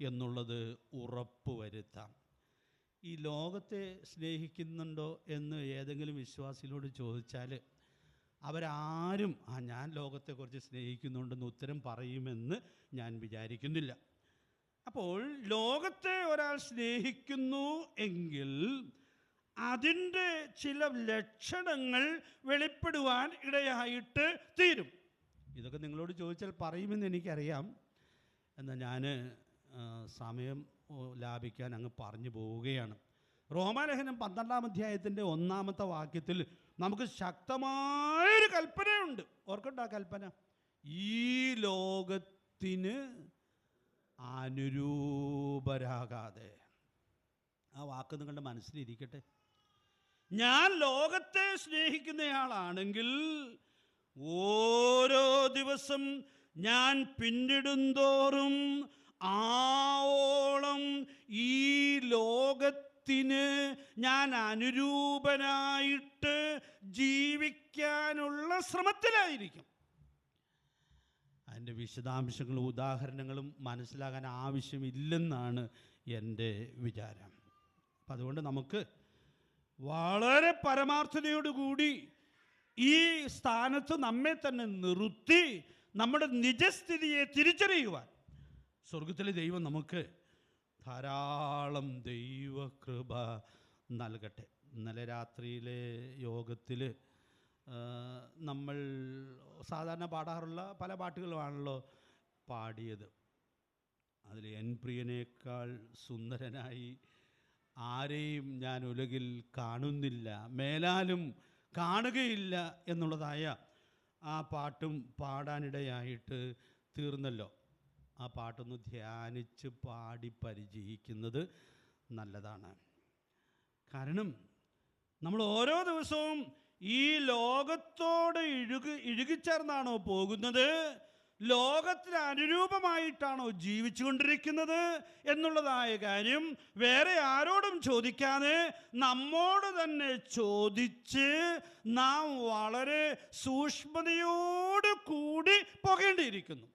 [SPEAKER 2] എന്നുള്ളത് ഉറപ്പുവരുത്താം. ഈ ലോകത്തെ സ്നേഹിക്കുന്നുണ്ടോ എന്ന് ഏതെങ്കിലും വിശ്വാസികളോട് ചോദിച്ചാൽ അവരാരും ഞാൻ ലോകത്തെക്കുറിച്ച് സ്നേഹിക്കുന്നുണ്ടെന്ന് ഉത്തരം പറയുമെന്ന് ഞാൻ വിചാരിക്കുന്നില്ല. അപ്പോൾ ലോകത്തെ ഒരാൾ സ്നേഹിക്കുന്നു എങ്കിൽ അതിൻ്റെ ചില ലക്ഷണങ്ങൾ വെളിപ്പെടുവാൻ ഇടയായിട്ട് തീരും. ഇതൊക്കെ നിങ്ങളോട് ചോദിച്ചാൽ പറയുമെന്ന് എനിക്കറിയാം. എന്നാൽ ഞാൻ സമയം ലാഭിക്കാൻ അങ്ങ് പറഞ്ഞു പോവുകയാണ്. റോമാലേഖനം 12-ാം അധ്യായത്തിൻ്റെ 1-ാമത്തെ വാക്യത്തിൽ നമുക്ക് ശക്തമായൊരു കൽപ്പനയുണ്ട്. ഓർക്കട്ടെ ആ കൽപ്പന, ഈ ലോകത്തിന് അനുരൂപരാകാതെ. ആ വാക്ക് നിങ്ങളുടെ മനസ്സിലിരിക്കട്ടെ. ഞാൻ ലോകത്തെ സ്നേഹിക്കുന്നയാളാണെങ്കിൽ ഓരോ ദിവസം ഞാൻ പിന്നിടുന്തോറും ആവോളം ഈ ലോകത്തിന് ഞാൻ അനുരൂപനായിട്ട് ജീവിക്കാനുള്ള ശ്രമത്തിലായിരിക്കും. അതിൻ്റെ വിശദാംശങ്ങളും ഉദാഹരണങ്ങളും മനസ്സിലാകാൻ ആവശ്യമില്ലെന്നാണ് എൻ്റെ വിചാരം. അപ്പം അതുകൊണ്ട് നമുക്ക് വളരെ പരമാർത്ഥതയോടുകൂടി ഈ സ്ഥാനത്ത് നമ്മെ തന്നെ നിർത്തി നമ്മുടെ നിജസ്ഥിതിയെ തിരിച്ചറിയുവാൻ സ്വർഗത്തിലെ ദൈവം നമുക്ക് ധാരാളം ദൈവകൃപ നൽകട്ടെ. ഇന്നലെ രാത്രിയിലെ യോഗത്തിൽ നമ്മൾ സാധാരണ പാടാറുള്ള പല പാട്ടുകളുമാണല്ലോ പാടിയത്. അതിൽ എൻ പ്രിയനേക്കാൾ സുന്ദരനായി ആരെയും ഞാൻ ഉലകിൽ കാണുന്നില്ല, മേലാലും കാണുകയില്ല എന്നുള്ളതായ ആ പാട്ടും പാടാനിടയായിട്ട് തീർന്നല്ലോ. ആ പാട്ടൊന്ന് ധ്യാനിച്ച് പാടി പരിചയിക്കുന്നത് നല്ലതാണ്. കാരണം നമ്മൾ ഓരോ ദിവസവും ഈ ലോകത്തോട് ഇഴുകിച്ചേർന്നാണോ പോകുന്നത്, ലോകത്തിന് അനുരൂപമായിട്ടാണോ ജീവിച്ചു കൊണ്ടിരിക്കുന്നത് എന്നുള്ളതായ കാര്യം വേറെ ആരോടും ചോദിക്കാതെ നമ്മോട് തന്നെ ചോദിച്ച് നാം വളരെ സൂക്ഷ്മതയോട് കൂടി പോകേണ്ടിയിരിക്കുന്നു.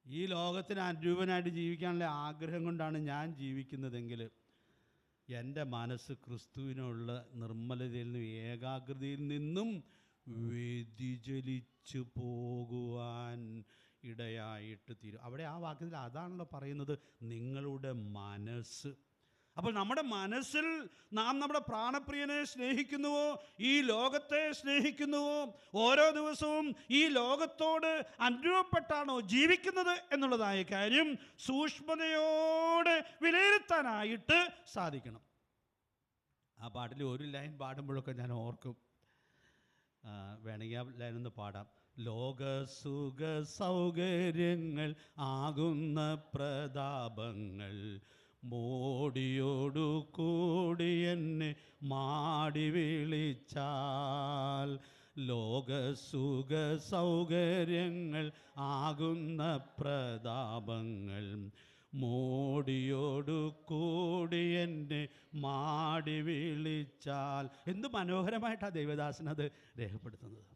[SPEAKER 2] ഈ ലോകത്തിന് അനുരൂപനായിട്ട് ജീവിക്കാനുള്ള ആഗ്രഹം കൊണ്ടാണ് ഞാൻ ജീവിക്കുന്നതെങ്കിൽ എൻ്റെ മനസ്സ് ക്രിസ്തുവിനുള്ള നിർമ്മലതയിൽ നിന്നും ഏകാഗ്രതയിൽ നിന്നും വ്യതിചലിച്ചു പോകുവാൻ ഇടയായിട്ട് തീരും. അവിടെ ആ വാക്യത്തിൽ അതാണല്ലോ പറയുന്നത്, നിങ്ങളുടെ മനസ്സ്. അപ്പോൾ നമ്മുടെ മനസ്സിൽ നാം നമ്മുടെ പ്രാണപ്രിയനെ സ്നേഹിക്കുന്നുവോ, ഈ ലോകത്തെ സ്നേഹിക്കുന്നുവോ, ഓരോ ദിവസവും ഈ ലോകത്തോട് അനുരൂപപ്പെട്ടാണോ ജീവിക്കുന്നത് എന്നുള്ളതായ കാര്യം സൂക്ഷ്മതയോടെ വിലയിരുത്താനായിട്ട് സാധിക്കണം. ആ പാട്ടിൽ ഒരു ലൈൻ പാടുമ്പോഴൊക്കെ ഞാൻ ഓർക്കും, വേണമെങ്കിൽ ആ ലൈനൊന്ന് പാടാം. ലോകസുഖ സൗകര്യങ്ങൾ ആകുന്ന പ്രതാപങ്ങൾ മോടിയോടു കൂടി എന്നെ മാടി വിളിച്ചാൽ, ലോകസുഖ സൗകര്യങ്ങൾ ആകുന്ന പ്രതാപങ്ങൾ മോടിയോടു കൂടി എന്നെ മാടി വിളിച്ചാൽ. എന്ത് മനോഹരമായിട്ടാണ് ദേവദാസൻ അത് രേഖപ്പെടുത്തുന്നത്.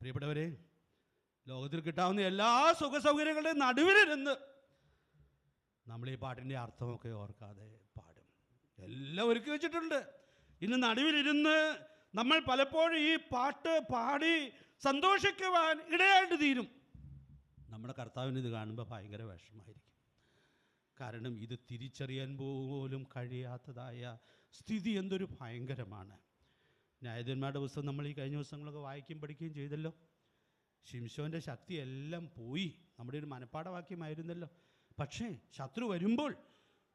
[SPEAKER 2] പ്രിയപ്പെട്ടവരെ, ലോകത്തിൽ കിട്ടാവുന്ന എല്ലാ സുഖ സൗകര്യങ്ങളുടെയും നടുവിലിരുന്ന് നമ്മൾ ഈ പാട്ടിൻ്റെ അർത്ഥമൊക്കെ ഓർക്കാതെ പാടും. എല്ലാം ഒരുക്കി വെച്ചിട്ടുണ്ട്. ഇന്ന് നടുവിലിരുന്ന് നമ്മൾ പലപ്പോഴും ഈ പാട്ട് പാടി സന്തോഷിക്കുവാൻ ഇടയായിട്ട് തീരും. നമ്മുടെ കർത്താവിന് ഇത് കാണുമ്പോൾ ഭയങ്കര വിഷമമായിരിക്കും. കാരണം ഇത് തിരിച്ചറിയാൻ പോലും കഴിയാത്തതായ സ്ഥിതി എന്തൊരു ഭയങ്കരമാണ്. ന്യായാധിപന്മാരുടെ പുസ്തകം നമ്മൾ ഈ കഴിഞ്ഞ ദിവസങ്ങളൊക്കെ വായിക്കുകയും പഠിക്കുകയും ചെയ്തല്ലോ. ശിംശോൻ്റെ ശക്തി എല്ലാം പോയി. നമ്മുടെ ഒരു മനപ്പാഠവാക്യമായിരുന്നല്ലോ. പക്ഷേ ശത്രു വരുമ്പോൾ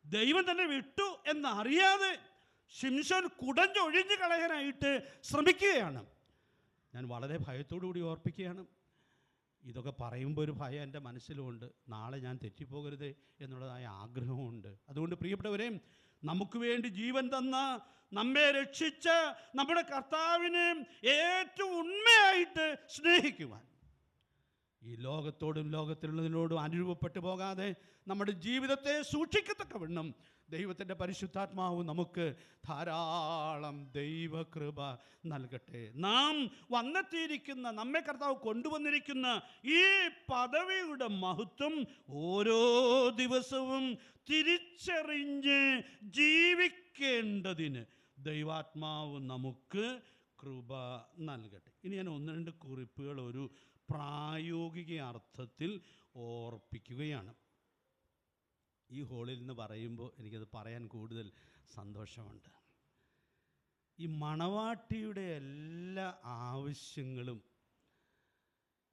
[SPEAKER 2] ദൈവം തന്നെ വിട്ടു എന്നറിയാതെ ശിംശോൻ കുടഞ്ഞൊഴിഞ്ഞു കളയാനായിട്ട് ശ്രമിക്കുകയാണ്. ഞാൻ വളരെ ഭയത്തോടു കൂടി ഓർപ്പിക്കുകയാണ്. ഇതൊക്കെ പറയുമ്പോൾ ഒരു ഭയം എൻ്റെ മനസ്സിലുമുണ്ട്. നാളെ ഞാൻ തെറ്റിപ്പോകരുത് എന്നുള്ളതായ ആഗ്രഹമുണ്ട്. അതുകൊണ്ട് പ്രിയപ്പെട്ടവരെ, നമുക്ക് വേണ്ടി ജീവൻ തന്ന, നമ്മെ രക്ഷിച്ച നമ്മുടെ കർത്താവിനെ ഏറ്റവും ഉണ്മയായിട്ട് സ്നേഹിക്കുവാൻ, ഈ ലോകത്തോടും ലോകത്തിലുള്ളതിനോടും അനുരൂപപ്പെട്ടു പോകാതെ നമ്മുടെ ജീവിതത്തെ സൂക്ഷിക്കത്തക്കവണ്ണം ദൈവത്തിൻ്റെ പരിശുദ്ധാത്മാവ് നമുക്ക് ധാരാളം ദൈവകൃപ നൽകട്ടെ. നാം വന്നെത്തിയിരിക്കുന്ന, നമ്മെ കർത്താവ് കൊണ്ടുവന്നിരിക്കുന്ന ഈ പദവിയുടെ മഹത്വം ഓരോ ദിവസവും തിരിച്ചറിഞ്ഞ് ജീവിക്കേണ്ടതിന് ദൈവാത്മാവ് നമുക്ക് കൃപ നൽകട്ടെ. ഇനി ഞാൻ ഒന്ന് രണ്ട് കുറിപ്പുകൾ ഒരു പ്രായോഗിക അർത്ഥത്തിൽ ഓർപ്പിക്കുകയാണ്. ഈ ഹോളിൽ നിന്ന് പറയുമ്പോൾ എനിക്കത് പറയാൻ കൂടുതൽ സന്തോഷമുണ്ട്. ഈ മണവാട്ടിയുടെ എല്ലാ ആവശ്യങ്ങളും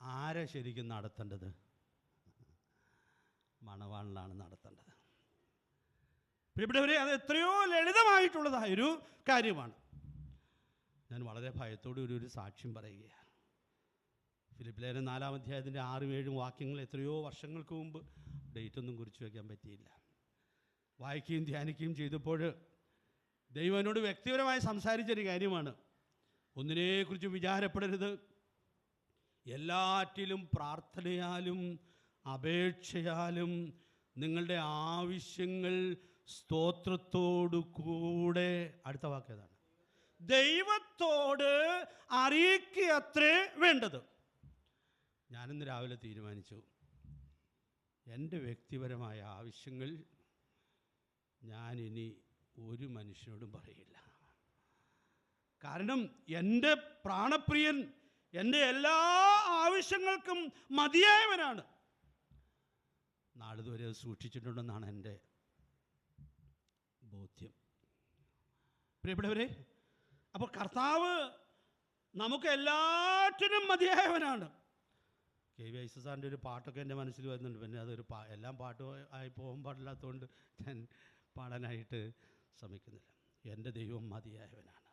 [SPEAKER 2] ആരാ ശരിക്കും നടത്തേണ്ടത്? മണവാളനാണ് നടത്തേണ്ടത്. പ്രിയപ്പെട്ടവരെ, അത് എത്രയോ ലളിതമായിട്ടുള്ളതായൊരു കാര്യമാണ്. ഞാൻ വളരെ ഭയത്തോടെ ഒരു സാക്ഷ്യം പറയുകയാണ്. ഫിലിപ്പ് ലേഖനം 4-ാം അധ്യായത്തിൻ്റെ 6-7 വാക്യങ്ങൾ എത്രയോ വർഷങ്ങൾക്ക് മുമ്പ്, ഡേറ്റൊന്നും കുറിച്ച് വയ്ക്കാൻ പറ്റിയില്ല, വായിക്കുകയും ധ്യാനിക്കുകയും ചെയ്തപ്പോൾ ദൈവം എന്നോട് വ്യക്തിപരമായി സംസാരിച്ചൊരു കാര്യമാണ്. ഒന്നിനെക്കുറിച്ച് വിചാരപ്പെടരുത്, എല്ലാറ്റിലും പ്രാർത്ഥനയാലും അപേക്ഷയാലും നിങ്ങളുടെ ആവശ്യങ്ങൾ സ്തോത്രത്തോടു കൂടെ, അടുത്ത വാക്യതാണ്, ദൈവത്തോട് അറിയിക്കുകയത്രേ വേണ്ടത്. ഞാനിന്ന് രാവിലെ തീരുമാനിച്ചു, എൻ്റെ വ്യക്തിപരമായ ആവശ്യങ്ങൾ ഞാനിനി ഒരു മനുഷ്യനോടും പറയില്ല. കാരണം എൻ്റെ പ്രാണപ്രിയൻ എൻ്റെ എല്ലാ ആവശ്യങ്ങൾക്കും മതിയായവനാണ്. നാളിതുവരെ സൂക്ഷിച്ചിട്ടുണ്ടെന്നാണ് എൻ്റെ ബോധ്യം. പ്രിയപ്പെട്ടവരെ, അപ്പോൾ കർത്താവ് നമുക്ക് എല്ലാറ്റിനും മതിയായവനാണ്. കെ.വി. ഐസക് സാറിൻ്റെ ഒരു പാട്ടൊക്കെ എൻ്റെ മനസ്സിൽ വരുന്നുണ്ട്. പിന്നെ അതൊരു എല്ലാം പാട്ട് ആയി പോകാൻ പാടില്ലാത്തതുകൊണ്ട് ഞാൻ പാടാനായിട്ട് ശ്രമിക്കുന്നില്ല. എൻ്റെ ദൈവം മതിയായവനാണ്.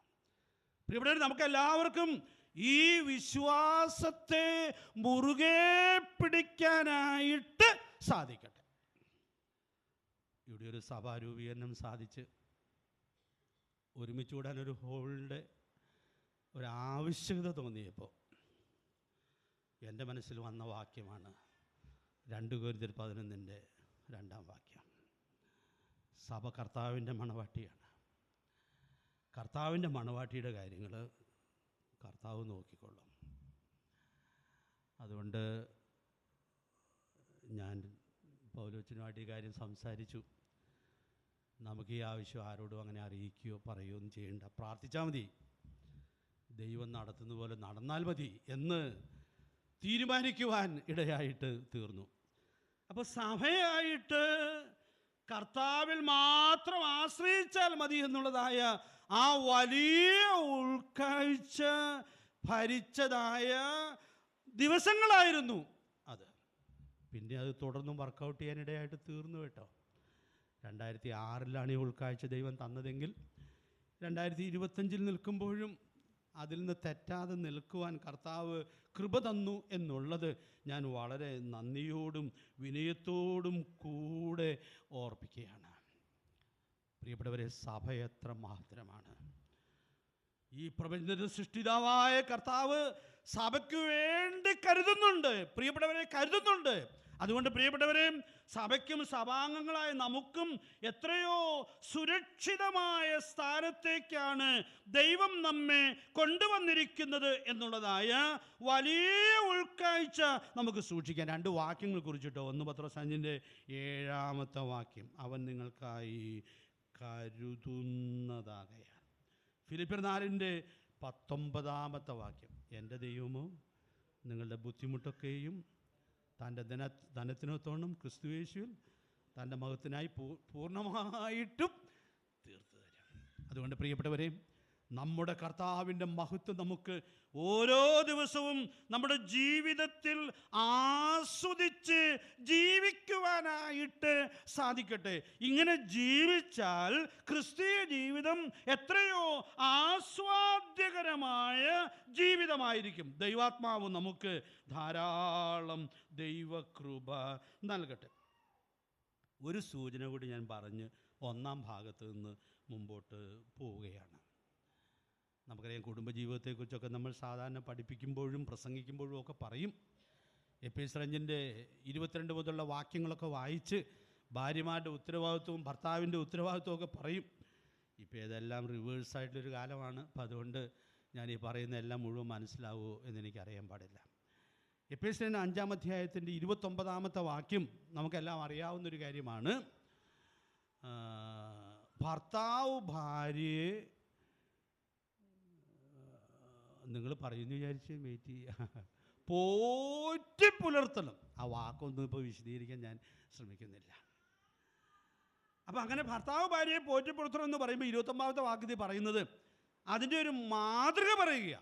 [SPEAKER 2] പ്രിയപ്പെട്ടവരെ, നമുക്കെല്ലാവർക്കും ഈ വിശ്വാസത്തെ മുറുകെ പിടിക്കാനായിട്ട് സാധിക്കട്ടെ. ഇവിടെ ഒരു സഭാരൂപീകരണം സാധിച്ച് ഒരുമിച്ച് കൂടാനൊരു ഹോളിൻ്റെ ഒരാവശ്യകത തോന്നിയപ്പോൾ എൻ്റെ മനസ്സിൽ വന്ന വാക്യമാണ് 2 കൊരിന്ത്യർ 11:2 വാക്യം. സഭ കർത്താവിൻ്റെ മണവാട്ടിയാണ്. കർത്താവിൻ്റെ മണവാട്ടിയുടെ കാര്യങ്ങൾ കർത്താവ് നോക്കിക്കൊള്ളും. അതുകൊണ്ട് ഞാൻ പൗലോച്ചനുമായിട്ട് ഈ കാര്യം സംസാരിച്ചു. നമുക്ക് ഈ ആവശ്യം ആരോടും അങ്ങനെ അറിയിക്കുകയോ പറയുകയോ ഒന്നും ചെയ്യണ്ട, പ്രാർത്ഥിച്ചാൽ മതി, ദൈവം നടത്തുന്ന പോലെ നടന്നാൽ മതി എന്ന് തീരുമാനിക്കുവാൻ ഇടയായിട്ട് തീർന്നു. അപ്പോൾ സഭയായിട്ട് കർത്താവിൽ മാത്രം ആശ്രയിച്ചാൽ മതി എന്നുള്ളതായ ആ വലിയ ഉൾക്കാഴ്ച ഭരിച്ചതായ ദിവസങ്ങളായിരുന്നു അത്. പിന്നെ അത് തുടർന്നും വർക്കൗട്ട് ചെയ്യാനിടയായിട്ട് തീർന്നു കേട്ടോ. 2006 ഈ ഉൾക്കാഴ്ച ദൈവം തന്നതെങ്കിൽ 2025 നിൽക്കുമ്പോഴും അതിൽ നിന്ന് തെറ്റാതെ നിൽക്കുവാൻ കർത്താവ് കൃപ തന്നു എന്നുള്ളത് ഞാൻ വളരെ നന്ദിയോടും വിനയത്തോടും കൂടെ ഓർപ്പിക്കുകയാണ്. പ്രിയപ്പെട്ടവരെ, സഭ എത്ര മഹത്തരമാണ്! ഈ പ്രപഞ്ചത്തിന്റെ സൃഷ്ടിതാവായ കർത്താവ് സഭയ്ക്ക് വേണ്ടി കരുതുന്നുണ്ട്. പ്രിയപ്പെട്ടവരെ, കരുതുന്നുണ്ട്. അതുകൊണ്ട് പ്രിയപ്പെട്ടവരെ, സഭയ്ക്കും സഭാംഗങ്ങളായ നമുക്കും എത്രയോ സുരക്ഷിതമായ സ്ഥാനത്തേക്കാണ് ദൈവം നമ്മെ കൊണ്ടുവന്നിരിക്കുന്നത് എന്നുള്ളതായ വലിയ ഉൾക്കാഴ്ച നമുക്ക് സൂക്ഷിക്കാം. 2 വാക്യങ്ങൾ കുറിച്ചിട്ടോ. 1 പത്രോസ് 5:7 വാക്യം, അവൻ നിങ്ങൾക്കായി കരുതുന്നതാകയാൽ. ഫിലിപ്പിയർ 4:19 വാക്യം, എൻ്റെ ദൈവമോ നിങ്ങളുടെ ബുദ്ധിമുട്ടൊക്കെയും തൻ്റെ ധനത്തിനൊത്തോണം ക്രിസ്തുയേശുവിൽ തൻ്റെ മഹത്തിനായി പൂർണ്ണമായിട്ടും തീർത്തു തരാം. അതുകൊണ്ട് പ്രിയപ്പെട്ടവരെ, നമ്മുടെ കർത്താവിൻ്റെ മഹത്വം നമുക്ക് ഓരോ ദിവസവും നമ്മുടെ ജീവിതത്തിൽ ആസ്വദിച്ച് ജീവിക്കുവാനായിട്ട് സാധിക്കട്ടെ. ഇങ്ങനെ ജീവിച്ചാൽ ക്രിസ്തീയ ജീവിതം എത്രയോ ആസ്വാദ്യകരമായ ജീവിതമായിരിക്കും. ദൈവാത്മാവ് നമുക്ക് ധാരാളം ദൈവകൃപ നൽകട്ടെ. ഒരു സൂചന കൂടി ഞാൻ പറഞ്ഞ് 1-ാം ഭാഗത്ത് നിന്ന് മുമ്പോട്ട് പോവുകയാണ്. നമുക്കറിയാം, കുടുംബജീവിതത്തെക്കുറിച്ചൊക്കെ നമ്മൾ സാധാരണ പഠിപ്പിക്കുമ്പോഴും പ്രസംഗിക്കുമ്പോഴും ഒക്കെ പറയും. എഫേസ്യർ 5:22 മുതലുള്ള വാക്യങ്ങളൊക്കെ വായിച്ച് ഭാര്യമാരുടെ ഉത്തരവാദിത്വവും ഭർത്താവിൻ്റെ ഉത്തരവാദിത്വവും ഒക്കെ പറയും. ഇപ്പോൾ ഇതെല്ലാം റിവേഴ്സായിട്ടൊരു കാലമാണ്. അപ്പം അതുകൊണ്ട് ഞാൻ ഈ പറയുന്ന എല്ലാം മുഴുവൻ മനസ്സിലാവുമോ എന്നെനിക്കറിയാൻ പാടില്ല. എഫേസ്യർ 5-ാം അധ്യായത്തിൻ്റെ 29 വാക്യം നമുക്കെല്ലാം അറിയാവുന്നൊരു കാര്യമാണ്. ഭർത്താവ് ഭാര്യയെ, നിങ്ങൾ പറയുന്നു വിചാരിച്ച് വെയിറ്റ് ചെയ്യുക, പോറ്റി പുലർത്തണം. ആ വാക്കൊന്നും ഇപ്പോൾ വിശദീകരിക്കാൻ ഞാൻ ശ്രമിക്കുന്നില്ല. അപ്പം അങ്ങനെ ഭർത്താവ് ഭാര്യയെ പോറ്റി പുലർത്തണം എന്ന് പറയുമ്പോൾ 29 വാക്യത്തിൽ പറയുന്നത് അതിൻ്റെ ഒരു മാതൃക പറയുക.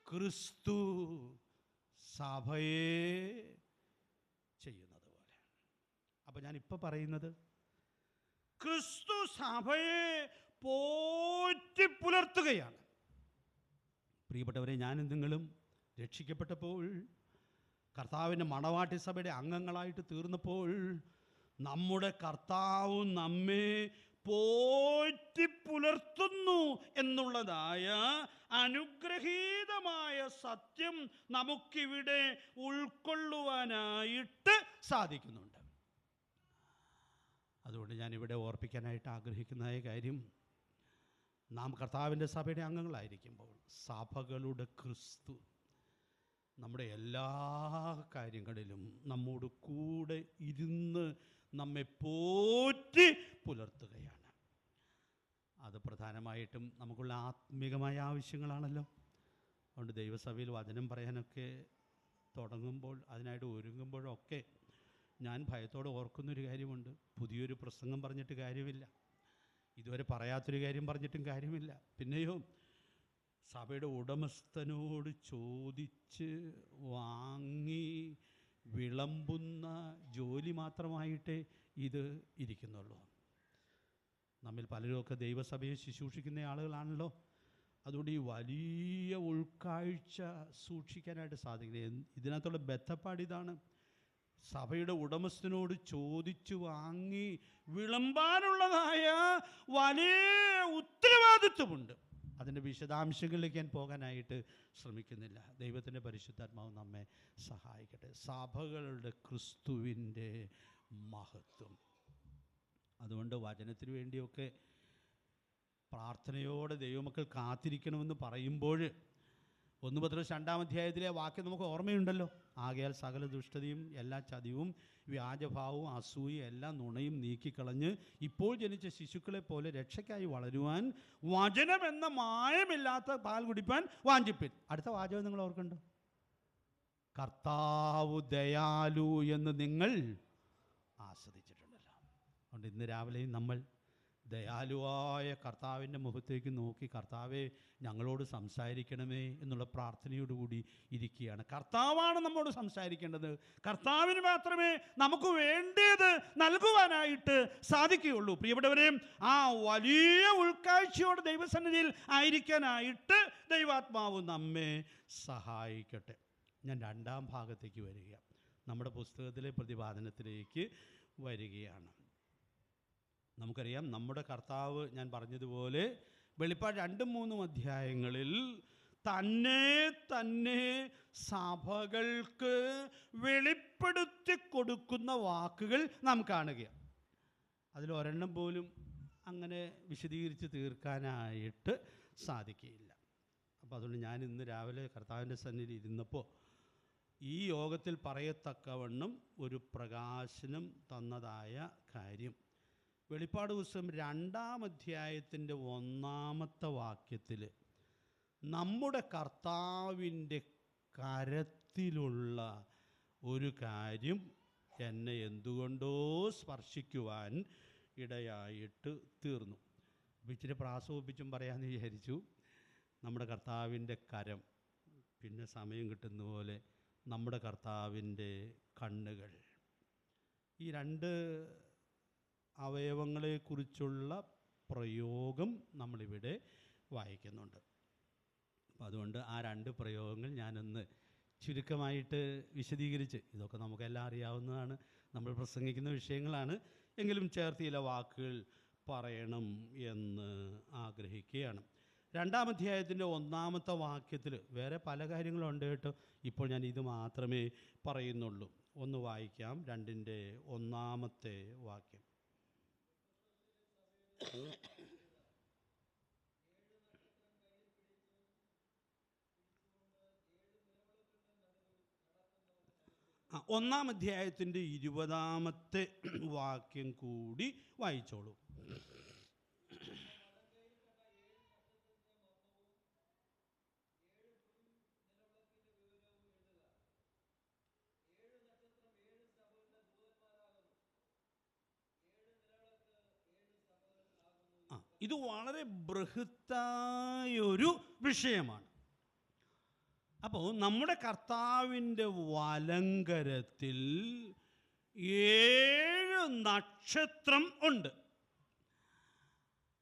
[SPEAKER 2] ക്രിസ്തു സഭയെ ചെയ്യുന്നത് പോലെ. അപ്പം ഞാനിപ്പോൾ പറയുന്നത് ക്രിസ്തു സഭയെ പോറ്റി പുലർത്തുകയാണ്. പ്രിയപ്പെട്ടവരെ, ഞാനും നിങ്ങളും രക്ഷിക്കപ്പെട്ടപ്പോൾ, കർത്താവിൻ്റെ മണവാട്ടി സഭയുടെ അംഗങ്ങളായിട്ട് തീർന്നപ്പോൾ, നമ്മുടെ കർത്താവ് നമ്മെ പോറ്റി പുലർത്തുന്നു എന്നുള്ളതായ അനുഗ്രഹീതമായ സത്യം നമുക്കിവിടെ ഉൾക്കൊള്ളുവാനായിട്ട് സാധിക്കുന്നുണ്ട്. അതുകൊണ്ട് ഞാനിവിടെ ഓർപ്പിക്കാനായിട്ട് ആഗ്രഹിക്കുന്നതായ കാര്യം, നാം കർത്താവിൻ്റെ സഭയുടെ അംഗങ്ങളായിരിക്കുമ്പോൾ സഭകളുടെ ക്രിസ്തു നമ്മുടെ എല്ലാ കാര്യങ്ങളിലും നമ്മോട് കൂടെ ഇരുന്ന് നമ്മെ പോറ്റി പുലർത്തുകയാണ്. അത് പ്രധാനമായിട്ടും നമുക്കുള്ള ആത്മീകമായ ആവശ്യങ്ങളാണല്ലോ. അതുകൊണ്ട് ദൈവസഭയിൽ വചനം പറയാനൊക്കെ തുടങ്ങുമ്പോൾ, അതിനായിട്ട് ഒരുങ്ങുമ്പോഴൊക്കെ ഞാൻ ഭയത്തോടെ ഓർക്കുന്നൊരു കാര്യമുണ്ട്. പുതിയൊരു പ്രസംഗം പറഞ്ഞിട്ട് കാര്യമില്ല, ഇതുവരെ പറയാത്തൊരു കാര്യം പറഞ്ഞിട്ടും കാര്യമില്ല. പിന്നെയോ സഭയുടെ ഉടമസ്ഥനോട് ചോദിച്ച് വാങ്ങി വിളമ്പുന്ന ജോലി മാത്രമായിട്ടേ ഇത് ഇരിക്കുന്നുള്ളൂ. നമ്മിൽ പലരുമൊക്കെ ദൈവസഭയെ ശുശ്രൂഷിക്കുന്ന ആളുകളാണല്ലോ. അതുകൊണ്ട് ഈ വലിയ ഉൾക്കാഴ്ച സൂക്ഷിക്കാനായിട്ട് സാധിക്കില്ല. ഇതിനകത്തുള്ള ബന്ധപ്പാടിതാണ്. സഭയുടെ ഉടമസ്ഥനോട് ചോദിച്ചു വാങ്ങി വിളമ്പാനുള്ളതായ വലിയ ഉത്തരവാദിത്വമുണ്ട്. അതിൻ്റെ വിശദാംശങ്ങളിലേക്ക് ഞാൻ പോകാനായിട്ട് ശ്രമിക്കുന്നില്ല. ദൈവത്തിൻ്റെ പരിശുദ്ധാത്മാവ് നമ്മെ സഹായിക്കട്ടെ. സഭകളുടെ ക്രിസ്തുവിൻ്റെ മഹത്വം. അതുകൊണ്ട് വചനത്തിന് വേണ്ടിയൊക്കെ പ്രാർത്ഥനയോടെ ദൈവമക്കൾ കാത്തിരിക്കണമെന്ന് പറയുമ്പോൾ 1 പത്രോസ് 2-ാം അധ്യായത്തിലെ വാക്യം നമുക്ക് ഓർമ്മയുണ്ടല്ലോ. ആകയാൽ സകല ദുഷ്ടതയും എല്ലാ ചതിവും വ്യാജഭാവവും അസൂയയും എല്ലാ നുണയും നീക്കിക്കളഞ്ഞ് ഇപ്പോൾ ജനിച്ച ശിശുക്കളെ പോലെ രക്ഷയ്ക്കായി വളരുവാൻ വചനമെന്ന മായമില്ലാത്ത പാൽ കുടിപ്പാൻ വാഞ്ചിപ്പിൻ. അടുത്ത വാചകം നിങ്ങൾ ഓർക്കണ്ടോ? കർത്താവ് ദയാലു എന്ന് നിങ്ങൾ ആസ്വദിച്ചിട്ടുണ്ടല്ലോ. അതുകൊണ്ട് ഇന്ന് രാവിലെയും നമ്മൾ ദയാലുവായ കർത്താവിൻ്റെ മുഖത്തേക്ക് നോക്കി, കർത്താവെ ഞങ്ങളോട് സംസാരിക്കണമേ എന്നുള്ള പ്രാർത്ഥനയോടുകൂടി ഇരിക്കുകയാണ്. കർത്താവാണ് നമ്മോട് സംസാരിക്കേണ്ടത്. കർത്താവിന് മാത്രമേ നമുക്ക് വേണ്ടിയത് നൽകുവാനായിട്ട് സാധിക്കുകയുള്ളൂ. പ്രിയപ്പെട്ടവരെ, ആ വലിയ ഉൾക്കാഴ്ചയോടെ ദൈവസന്നിധിയിൽ ആയിരിക്കാനായിട്ട് ദൈവാത്മാവ് നമ്മെ സഹായിക്കട്ടെ. ഞാൻ രണ്ടാം ഭാഗത്തേക്ക് വരികയാണ്. നമ്മുടെ പുസ്തകത്തിലെ പ്രതിപാദനത്തിലേക്ക് വരികയാണ്. നമുക്കറിയാം, നമ്മുടെ കർത്താവ്, ഞാൻ പറഞ്ഞതുപോലെ വെളിപ്പാട് 2-3 അധ്യായങ്ങളിൽ തന്നെ സഭകൾക്ക് വെളിപ്പെടുത്തി കൊടുക്കുന്ന വാക്കുകൾ നാം കാണുകയാണ്. അതിലൊരെണ്ണം പോലും അങ്ങനെ വിശദീകരിച്ച് തീർക്കാനായിട്ട് സാധിക്കുകയില്ല. അപ്പോൾ അതുകൊണ്ട് ഞാൻ ഇന്ന് രാവിലെ കർത്താവിൻ്റെ സന്നിധിയിൽ ഇരുന്നപ്പോൾ ഈ യോഗത്തിൽ പറയത്തക്കവണ്ണം ഒരു പ്രകാശനം തന്നതായ കാര്യം, വെളിപ്പാട് പുസ്തകം 2-ാം അധ്യായത്തിൻ്റെ 1-ാമത്തെ വാക്യത്തിൽ നമ്മുടെ കർത്താവിൻ്റെ കരത്തിലുള്ള ഒരു കാര്യം എന്നെ എന്തുകൊണ്ടോ സ്പർശിക്കുവാൻ ഇടയായിട്ട് തീർന്നു. അപ്പോൾ ഇച്ചിരി പ്രാസോപ്പിച്ചും പറയാമെന്ന് വിചാരിച്ചു. നമ്മുടെ കർത്താവിൻ്റെ കരം, പിന്നെ സമയം കിട്ടുന്ന പോലെ നമ്മുടെ കർത്താവിൻ്റെ കണ്ണുകൾ, ഈ 2 അവയവങ്ങളെക്കുറിച്ചുള്ള പ്രയോഗം നമ്മളിവിടെ വായിക്കുന്നുണ്ട്. അപ്പം അതുകൊണ്ട് ആ 2 പ്രയോഗങ്ങൾ ഞാനൊന്ന് ചുരുക്കമായിട്ട് വിശദീകരിച്ച്, ഇതൊക്കെ നമുക്കെല്ലാം അറിയാവുന്നതാണ്, നമ്മൾ പ്രസംഗിക്കുന്ന വിഷയങ്ങളാണ്, എങ്കിലും ചേർത്ത് ചില വാക്കുകൾ പറയണം എന്ന് ആഗ്രഹിക്കുകയാണ്. 2-ാം അധ്യായത്തിൻ്റെ 1-ാമത്തെ വാക്യത്തിൽ വേറെ പല കാര്യങ്ങളുണ്ട് കേട്ടോ. ഇപ്പോൾ ഞാൻ ഇത് മാത്രമേ പറയുന്നുള്ളൂ. ഒന്ന് വായിക്കാം. 2-ന്റെ 1-ാമത്തെ വാക്യം. ഒന്നാം അധ്യായത്തിൻ്റെ 20-ാമത്തെ വാക്യം കൂടി വായിച്ചോളൂ. ഇത് വളരെ ബൃഹത്തായൊരു വിഷയമാണ്. അപ്പോൾ നമ്മുടെ കർത്താവിൻ്റെ വലങ്കരത്തിൽ 7 നക്ഷത്രം ഉണ്ട്.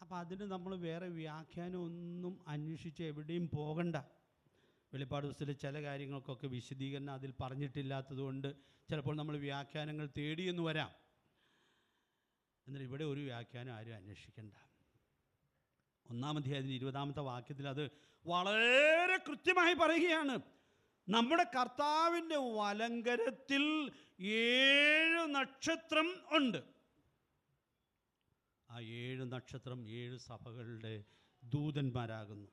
[SPEAKER 2] അപ്പോൾ അതിന് നമ്മൾ വേറെ വ്യാഖ്യാനം ഒന്നും അന്വേഷിച്ച് എവിടെയും പോകണ്ട. വെളിപ്പാട് പുസ്തകത്തിലെ ചില കാര്യങ്ങൾക്കൊക്കെ വിശദീകരണം അതിൽ പറഞ്ഞിട്ടില്ലാത്തതുകൊണ്ട് ചിലപ്പോൾ നമ്മൾ വ്യാഖ്യാനങ്ങൾ തേടിയെന്ന് വരാം. എന്നാൽ ഇവിടെ ഒരു വ്യാഖ്യാനം ആരും അന്വേഷിക്കണ്ട. 1-ാം അധ്യായത്തിൻ്റെ 20-ാമത്തെ വാക്യത്തിൽ അത് വളരെ കൃത്യമായി പറയുകയാണ്. നമ്മുടെ കർത്താവിൻ്റെ വലങ്കരത്തിൽ 7 നക്ഷത്രം ഉണ്ട്. ആ 7 നക്ഷത്രം 7 സഭകളുടെ ദൂതന്മാരാകുന്നു.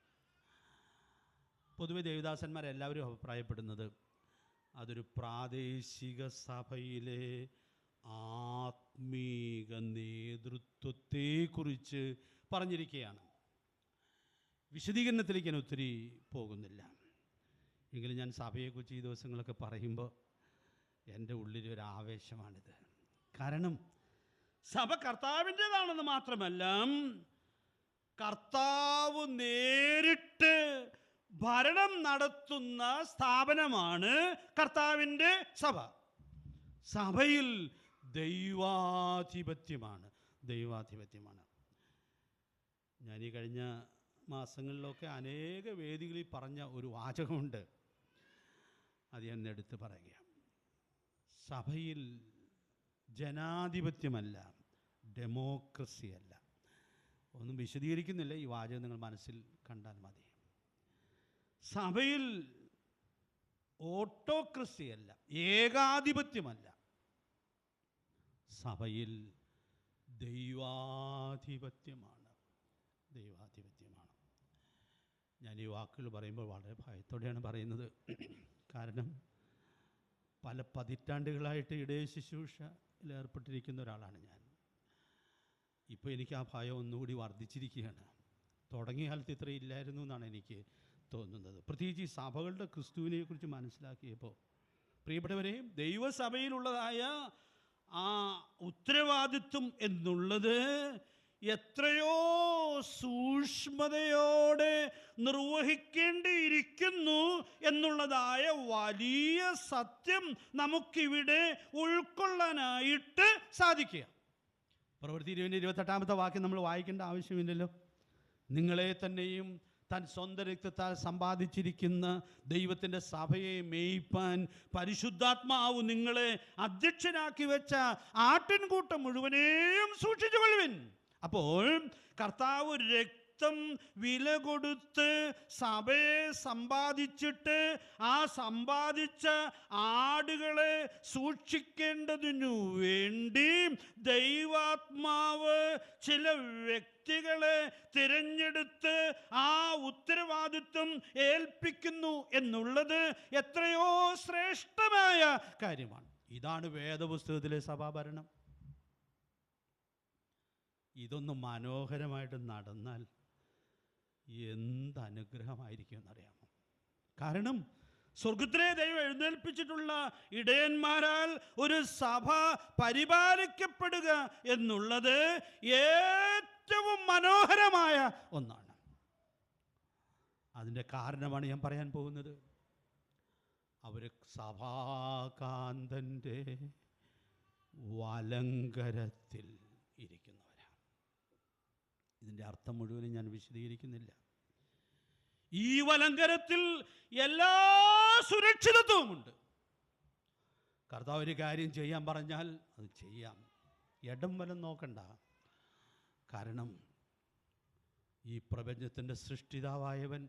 [SPEAKER 2] പൊതുവെ ദേവദാസന്മാരെല്ലാവരും അഭിപ്രായപ്പെടുന്നത് അതൊരു പ്രാദേശിക സഭയിലെ ആത്മീക നേതൃത്വത്തെക്കുറിച്ച് പറഞ്ഞിരിക്കുകയാണ്. വിശദീകരണത്തിലേക്ക് ഞാൻ ഒത്തിരി പോകുന്നില്ല. എങ്കിലും ഞാൻ സഭയെക്കുറിച്ച് ഈ ദിവസങ്ങളൊക്കെ പറയുമ്പോൾ എൻ്റെ ഉള്ളിലൊരു ആവേശമാണിത്. കാരണം സഭ കർത്താവിൻ്റെതാണെന്ന് മാത്രമല്ല, കർത്താവ് നേരിട്ട് ഭരണം നടത്തുന്ന സ്ഥാപനമാണ് കർത്താവിൻ്റെ സഭ. സഭയിൽ ദൈവാധിപത്യമാണ്. ഞാൻ ഈ കഴിഞ്ഞ മാസങ്ങളിലൊക്കെ അനേക വേദികളിൽ പറഞ്ഞ ഒരു വാചകമുണ്ട്, അത് ഞാൻ എടുത്ത് പറയുക. സഭയിൽ ജനാധിപത്യമല്ല, ഡെമോക്രസി അല്ല. ഒന്നും വിശദീകരിക്കുന്നില്ല, ഈ വാചകം നിങ്ങൾ മനസ്സിൽ കണ്ടാൽ മതി. സഭയിൽ ഓട്ടോക്രസി അല്ല, ഏകാധിപത്യമല്ല. സഭയിൽ ദൈവാധിപത്യമാണ്. ഞാൻ ഈ വാക്കുകൾ പറയുമ്പോൾ വളരെ ഭയത്തോടെയാണ് പറയുന്നത്. കാരണം പല പതിറ്റാണ്ടുകളായിട്ട് ഇടയ ശുശ്രൂഷയിൽ ഏർപ്പെട്ടിരിക്കുന്ന ഒരാളാണ് ഞാൻ. ഇപ്പോൾ എനിക്ക് ആ ഭയം ഒന്നുകൂടി വർദ്ധിച്ചിരിക്കുകയാണ്. തുടങ്ങിയ കാലത്ത് ഇത്ര ഇല്ലായിരുന്നു എന്നാണ് എനിക്ക് തോന്നുന്നത്. പ്രത്യേകിച്ച് ഈ സഭകളുടെ ക്രിസ്തുവിനെ കുറിച്ച് മനസ്സിലാക്കിയപ്പോൾ, പ്രിയപ്പെട്ടവരെ, ദൈവസഭയിലുള്ളതായ ആ ഉത്തരവാദിത്വം എന്നുള്ളത് എത്രയോ സൂക്ഷ്മതയോടെ നിർവഹിക്കേണ്ടിയിരിക്കുന്നു എന്നുള്ളതായ വലിയ സത്യം നമുക്കിവിടെ ഉൾക്കൊള്ളാനായിട്ട് സാധിക്കുക. പ്രവൃത്തി 28-ാമത്തെ വാക്യം നമ്മൾ വായിക്കേണ്ട ആവശ്യമില്ലല്ലോ. നിങ്ങളെ തന്നെയും താൻ സ്വന്തം രക്തത്താൽ സമ്പാദിച്ചിരിക്കുന്ന ദൈവത്തിൻ്റെ സഭയെ മേയ്പ്പാൻ പരിശുദ്ധാത്മാവ് നിങ്ങളെ അധ്യക്ഷനാക്കി വെച്ച ആട്ടിൻകൂട്ടം മുഴുവനെയും സൂക്ഷിച്ചുകൊള്ളുവിൻ. അപ്പോൾ കർത്താവ് രക്തം വില കൊടുത്ത് സഭയെ സമ്പാദിച്ചിട്ട് ആ സമ്പാദിച്ച ആടുകളെ സൂക്ഷിക്കേണ്ടതിനു വേണ്ടി ദൈവാത്മാവ് ചില വ്യക്തികളെ തിരഞ്ഞെടുത്ത് ആ ഉത്തരവാദിത്വം ഏൽപ്പിക്കുന്നു എന്നുള്ളത് എത്രയോ ശ്രേഷ്ഠമായ കാര്യമാണ്. ഇതാണ് വേദപുസ്തകത്തിലെ സഭാഭരണം. ഇതൊന്ന് മനോഹരമായിട്ട് നടന്നാൽ എന്ത് അനുഗ്രഹമായിരിക്കും എന്നറിയാമോ? കാരണം സ്വർഗത്തിലെ ദൈവം എഴുന്നേൽപ്പിച്ചിട്ടുള്ള ഇടയന്മാരാൽ ഒരു സഭ പരിപാലിക്കപ്പെടുക എന്നുള്ളത് ഏറ്റവും മനോഹരമായ ഒന്നാണ്. അതിൻ്റെ കാരണമാണ് ഞാൻ പറയാൻ പോകുന്നത്. അവർ സഭാകാന്തൻ്റെ വലങ്കരത്തിൽ ഇരിക്കുന്നവരാണ്. ഇതിൻ്റെ അർത്ഥം മുഴുവനും ഞാൻ വിശദീകരിക്കുന്നില്ല. ഈ വലങ്കരത്തിൽ എല്ലാ സുരക്ഷിതത്വവുമുണ്ട്. കർത്താവ് ഒരു കാര്യം ചെയ്യാൻ പറഞ്ഞാൽ അത് ചെയ്യാം, ഇടം വലം നോക്കണ്ട. കാരണം ഈ പ്രപഞ്ചത്തിൻ്റെ സൃഷ്ടിതാവായവൻ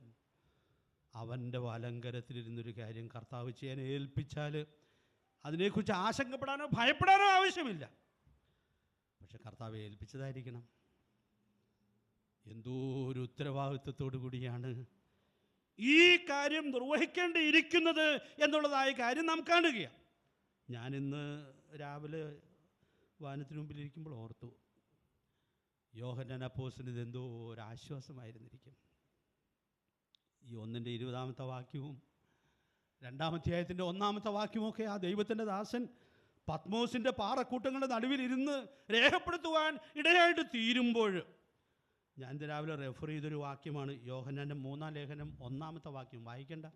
[SPEAKER 2] അവൻ്റെ വലങ്കരത്തിലിരുന്നൊരു കാര്യം കർത്താവ് ചെയ്യാൻ ഏൽപ്പിച്ചാൽ അതിനെക്കുറിച്ച് ആശങ്കപ്പെടാനോ ഭയപ്പെടാനോ ആവശ്യമില്ല. പക്ഷെ കർത്താവ് ഏൽപ്പിച്ചതായിരിക്കണം. എന്തോ ഒരു ഉത്തരവാദിത്വത്തോടു കൂടിയാണ് ഈ കാര്യം നിർവഹിക്കേണ്ടിയിരിക്കുന്നത് എന്നുള്ളതായ കാര്യം നാം കാണുകയാണ്. ഞാനിന്ന് രാവിലെ വാനത്തിന് മുമ്പിലിരിക്കുമ്പോൾ ഓർത്തു, യോഹന്നാൻ അപ്പോസ്തലന് ഇതെന്തോ ഒരാശ്വാസമായിരുന്നിരിക്കും. ഈ 1:20 വാക്യവും 2-ാം അധ്യായത്തിൻ്റെ 1-ാമത്തെ വാക്യവുമൊക്കെ ആ ദൈവത്തിൻ്റെ ദാസൻ പത്മോസിൻ്റെ പാറക്കൂട്ടങ്ങളുടെ നടുവിലിരുന്ന് രേഖപ്പെടുത്തുവാൻ ഇടയായിട്ട് തീരുമ്പോൾ, ഞാൻ രാവിലെ റെഫർ ചെയ്തൊരു വാക്യമാണ് യോഹന്നാൻ്റെ 3-ാം ലേഖനം 1-ാമത്തെ വാക്യം. വായിക്കണ്ട.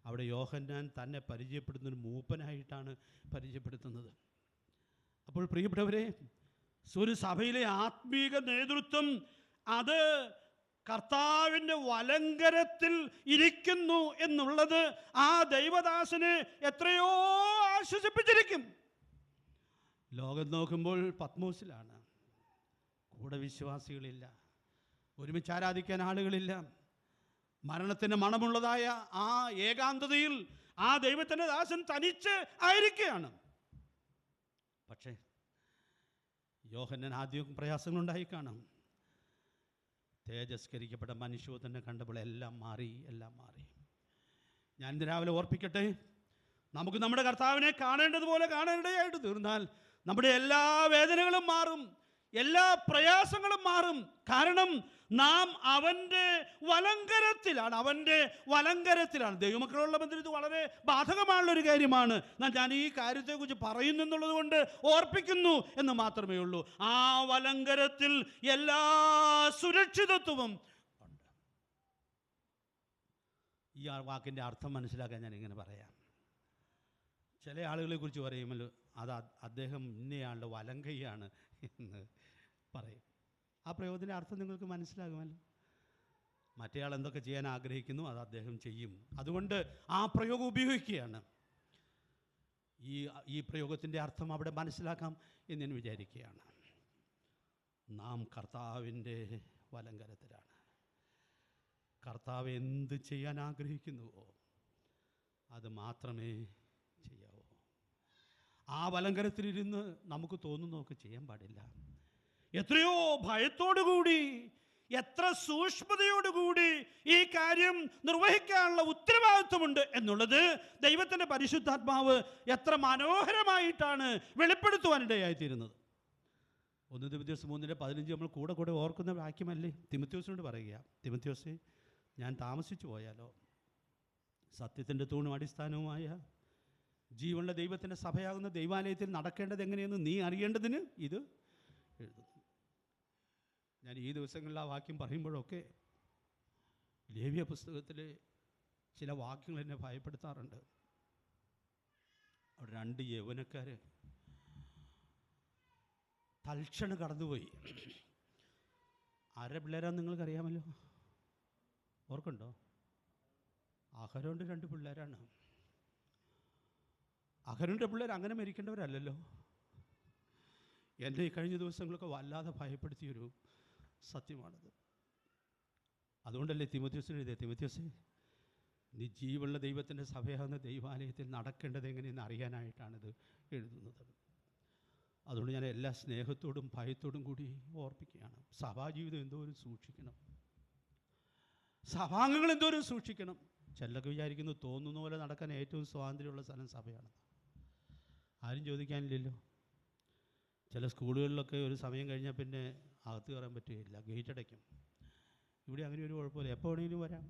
[SPEAKER 2] അവിടെ യോഹന്നാൻ തന്നെ പരിചയപ്പെടുത്തുന്നൊരു മൂപ്പനായിട്ടാണ് പരിചയപ്പെടുത്തുന്നത്. അപ്പോൾ പ്രിയപ്പെട്ടവരെ, ഒരു സഭയിലെ ആത്മീക നേതൃത്വം അത് കർത്താവിൻ്റെ വലങ്കരത്തിൽ ഇരിക്കുന്നു എന്നുള്ളത് ആ ദൈവദാസനെ എത്രയോ ആശ്വസിപ്പിച്ചിരിക്കും. ലോകം നോക്കുമ്പോൾ പത്മോസിലാണ്, കൂടെ വിശ്വാസികളില്ല, ഒരുമിച്ച് ആരാധിക്കാൻ ആളുകളില്ല. മരണത്തിൻ്റെ മണമുള്ളതായ ആ ഏകാന്തതയിൽ ആ ദൈവത്തിൻ്റെ ദാസൻ തനിച്ച് ആയിരിക്കുകയാണ്. പക്ഷേ യോഹന്നാൻ ആദ്യം പ്രയാസങ്ങളുണ്ടായി കാണാം. തേജസ്കരിക്കപ്പെട്ട മനുഷ്യനെ കണ്ടപ്പോൾ എല്ലാം മാറി. ഞാൻ ഇന്ന് രാവിലെ ഓർപ്പിക്കട്ടെ, നമുക്ക് നമ്മുടെ കർത്താവിനെ കാണേണ്ടതുപോലെ കാണേണ്ടതായിട്ട് തീർന്നാൽ നമ്മുടെ എല്ലാ വേദനകളും മാറും, എല്ലാ പ്രയാസങ്ങളും മാറും. കാരണം നാം അവൻ്റെ വലങ്കരത്തിലാണ്. ദൈവമക്കളുള്ള ബന്ധത്തിൽ ഇത് വളരെ ബാധകമായുള്ളൊരു കാര്യമാണ്. ഞാൻ ഈ കാര്യത്തെക്കുറിച്ച് പറയുന്നു എന്നുള്ളത് കൊണ്ട് ഓർപ്പിക്കുന്നു എന്ന് മാത്രമേ ഉള്ളൂ. ആ വലങ്കരത്തിൽ എല്ലാ സുരക്ഷിതത്വവും ഉണ്ട്. ഈ വാക്കിൻ്റെ അർത്ഥം മനസ്സിലാക്കാൻ ഞാൻ ഇങ്ങനെ പറയാം. ചില ആളുകളെ കുറിച്ച് പറയുമല്ലോ, അത് അദ്ദേഹം ഇന്നയാളുടെ വലങ്കൈയാണ് എന്ന് പറയും. ആ പ്രയോഗത്തിൻ്റെ അർത്ഥം നിങ്ങൾക്ക് മനസ്സിലാകുമല്ലോ. മറ്റേയാൾ എന്തൊക്കെ ചെയ്യാൻ ആഗ്രഹിക്കുന്നു അത് അദ്ദേഹം ചെയ്യും. അതുകൊണ്ട് ആ പ്രയോഗം ഉപയോഗിക്കുകയാണ്. ഈ പ്രയോഗത്തിൻ്റെ അർത്ഥം അവിടെ മനസ്സിലാക്കാം എന്ന് ഞാൻ വിചാരിക്കുകയാണ്. നാം കർത്താവിൻ്റെ വലങ്കരത്തിലാണ്. കർത്താവ് എന്ത് ചെയ്യാൻ ആഗ്രഹിക്കുന്നുവോ അത് മാത്രമേ ചെയ്യാവൂ. ആ വലങ്കരത്തിലിരുന്ന് നമുക്ക് തോന്നുന്നതൊക്കെ ചെയ്യാൻ പാടില്ല. എത്രയോ ഭയത്തോടുകൂടി, എത്ര സൂക്ഷ്മതയോടുകൂടി ഈ കാര്യം നിർവഹിക്കാനുള്ള ഉത്തരവാദിത്വമുണ്ട് എന്നുള്ളത് ദൈവത്തിൻ്റെ പരിശുദ്ധാത്മാവ് എത്ര മനോഹരമായിട്ടാണ് വെളിപ്പെടുത്തുവാനിടയായിത്തീരുന്നത്. 1 തിമോഥെയോസ് 3:15 നമ്മൾ കൂടെ ഓർക്കുന്ന വാക്യമല്ലേ? തിമോഥെയോസിനോട് പറയുക, തിമോഥെയോസേ, ഞാൻ താമസിച്ചു പോയാലോ സത്യത്തിൻ്റെ തൂണും അടിസ്ഥാനവുമായ ജീവനുള്ള ദൈവത്തിൻ്റെ സഭയാകുന്ന ദൈവാലയത്തിൽ നടക്കേണ്ടത് എങ്ങനെയെന്ന് നീ അറിയേണ്ടതിന് ഇത് എഴുതുന്നു. ഞാൻ ഈ ദിവസങ്ങളിൽ ആ വാക്യം പറയുമ്പോഴൊക്കെ ലേവ്യ പുസ്തകത്തിലെ ചില വാക്യങ്ങൾ എന്നെ ഭയപ്പെടുത്താറുണ്ട്. അവിടെ 2 യൗവനക്കാർ തൽക്ഷണം കടന്നുപോയി. ആരുടെ പിള്ളേരാന്ന് നിങ്ങൾക്കറിയാമല്ലോ, ഓർക്കുണ്ടോ? അഹരോൻ്റെ 2 പിള്ളേരാണ്. അഹരോൻ്റെ പിള്ളേർ അങ്ങനെ മരിക്കേണ്ടവരല്ലല്ലോ. എന്നെ ഈ കഴിഞ്ഞ ദിവസങ്ങളൊക്കെ വല്ലാതെ ഭയപ്പെടുത്തിയൊരു സത്യമാണത്. അതുകൊണ്ടല്ലേ തിമോഥെയോസിന് എഴുതിയ, തിമോഥെയോസേ, നീ ജീവനുള്ള ദൈവത്തിൻ്റെ സഭയാകുന്ന ദൈവാലയത്തിൽ നടക്കേണ്ടത് എങ്ങനെയെന്ന് അറിയാനായിട്ടാണിത് എഴുതുന്നത്. അതുകൊണ്ട് ഞാൻ എല്ലാ സ്നേഹത്തോടും ഭയത്തോടും കൂടി ഓർപ്പിക്കുകയാണ്, സഭാജീവിതം എന്തോരം സൂക്ഷിക്കണം, സഭാംഗങ്ങൾ എന്തോരം സൂക്ഷിക്കണം. ചിലർക്ക് വിചാരിക്കുന്നു തോന്നുന്ന പോലെ നടക്കാൻ ഏറ്റവും സ്വാതന്ത്ര്യമുള്ള സ്ഥലം സഭയാണ്. ആരും ചോദിക്കാനില്ലല്ലോ. ചില സ്കൂളുകളിലൊക്കെ ഒരു സമയം കഴിഞ്ഞാൽ പിന്നെ അകത്ത് കയറാൻ പറ്റുകയില്ല, ഗേറ്റ് അടയ്ക്കും. ഇവിടെ അങ്ങനെ ഒരു കുഴപ്പമില്ല, എപ്പോൾ വേണമെങ്കിലും വരാം.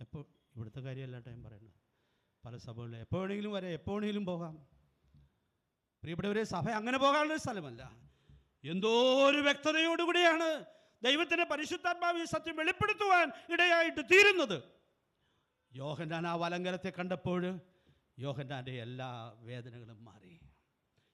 [SPEAKER 2] എപ്പോൾ, ഇവിടുത്തെ കാര്യമല്ല ടൈം പറയുന്നത്, പല സഭകളിലും എപ്പോൾ വേണമെങ്കിലും വരാം, എപ്പോൾ വേണമെങ്കിലും പോകാം. പ്രിയപ്പെട്ടവരെ, സഭ അങ്ങനെ പോകാനുള്ള സ്ഥലമല്ല. എന്തോ ഒരു വ്യക്തതയോടുകൂടിയാണ് ദൈവത്തിൻ്റെ പരിശുദ്ധാത്മാവ് ഈ സത്യം വെളിപ്പെടുത്തുവാൻ ഇടയായിട്ട് തീരുന്നത്. യോഹന്നാൻ ആ വലങ്കരത്തെ കണ്ടപ്പോൾ യോഹന്നാൻ്റെ എല്ലാ വേദനകളും മാറി,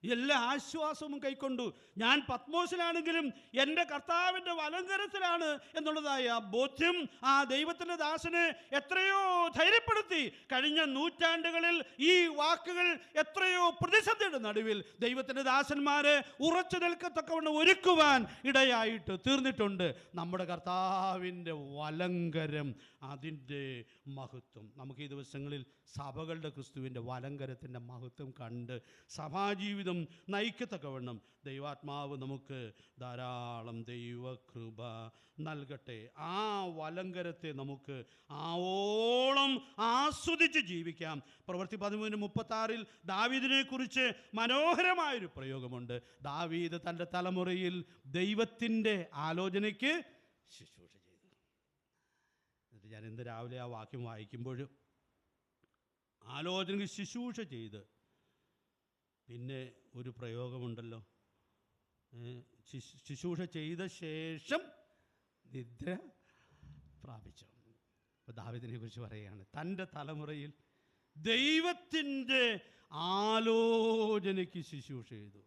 [SPEAKER 2] എല്ലാ ആശ്വാസവും കൈക്കൊണ്ടു. ഞാൻ പത്മോസിലാണെങ്കിലും എൻ്റെ കർത്താവിൻ്റെ വലങ്കരത്തിലാണ് എന്നുള്ളതായ ബോധ്യം ആ ദൈവത്തിൻ്റെ ദാസനെ എത്രയോ ധൈര്യപ്പെടുത്തി. കഴിഞ്ഞ നൂറ്റാണ്ടുകളിൽ ഈ വാക്കുകൾ എത്രയോ പ്രതിസന്ധിയുടെ നടുവിൽ ദൈവത്തിൻ്റെ ദാസന്മാരെ ഉറച്ചു നിൽക്കത്തക്കവണ്ണം ഒരുക്കുവാൻ ഇടയായിട്ട് തീർന്നിട്ടുണ്ട്. നമ്മുടെ കർത്താവിൻ്റെ വലങ്കരം, അതിൻ്റെ മഹത്വം. നമുക്ക് ഈ ദിവസങ്ങളിൽ സഭകളുടെ ക്രിസ്തുവിൻ്റെ വലങ്കരത്തിൻ്റെ മഹത്വം കണ്ട് സഭാജീവിതം നയിക്കത്തക്കവണ്ണം ദൈവാത്മാവ് നമുക്ക് ധാരാളം ദൈവകൃപ നൽകട്ടെ. ആ വലങ്കരത്തെ നമുക്ക് ആവോളം ആസ്വദിച്ച് ജീവിക്കാം. പ്രവൃത്തി 13:36 ദാവീദിനെ കുറിച്ച് മനോഹരമായൊരു പ്രയോഗമുണ്ട്. ദാവീദ് തൻ്റെ തലമുറയിൽ ദൈവത്തിൻ്റെ ആലോചനയ്ക്ക് ശുശ്രൂഷ ചെയ്തു. എന്നിട്ട് ഞാൻ ഇന്ന് രാവിലെ ആ വാക്യം വായിക്കുമ്പോൾ ആലോചനയ്ക്ക് ശുശ്രൂഷ ചെയ്ത് പിന്നെ ഒരു പ്രയോഗമുണ്ടല്ലോ, ശുശ്രൂഷ ചെയ്ത ശേഷം നിദ്ര പ്രാപിച്ചു. അപ്പോൾ ദാവീദിനെ കുറിച്ച് പറയുകയാണ്, തൻ്റെ തലമുറയിൽ ദൈവത്തിൻ്റെ ആലോചനയ്ക്ക് ശുശ്രൂഷ ചെയ്തു.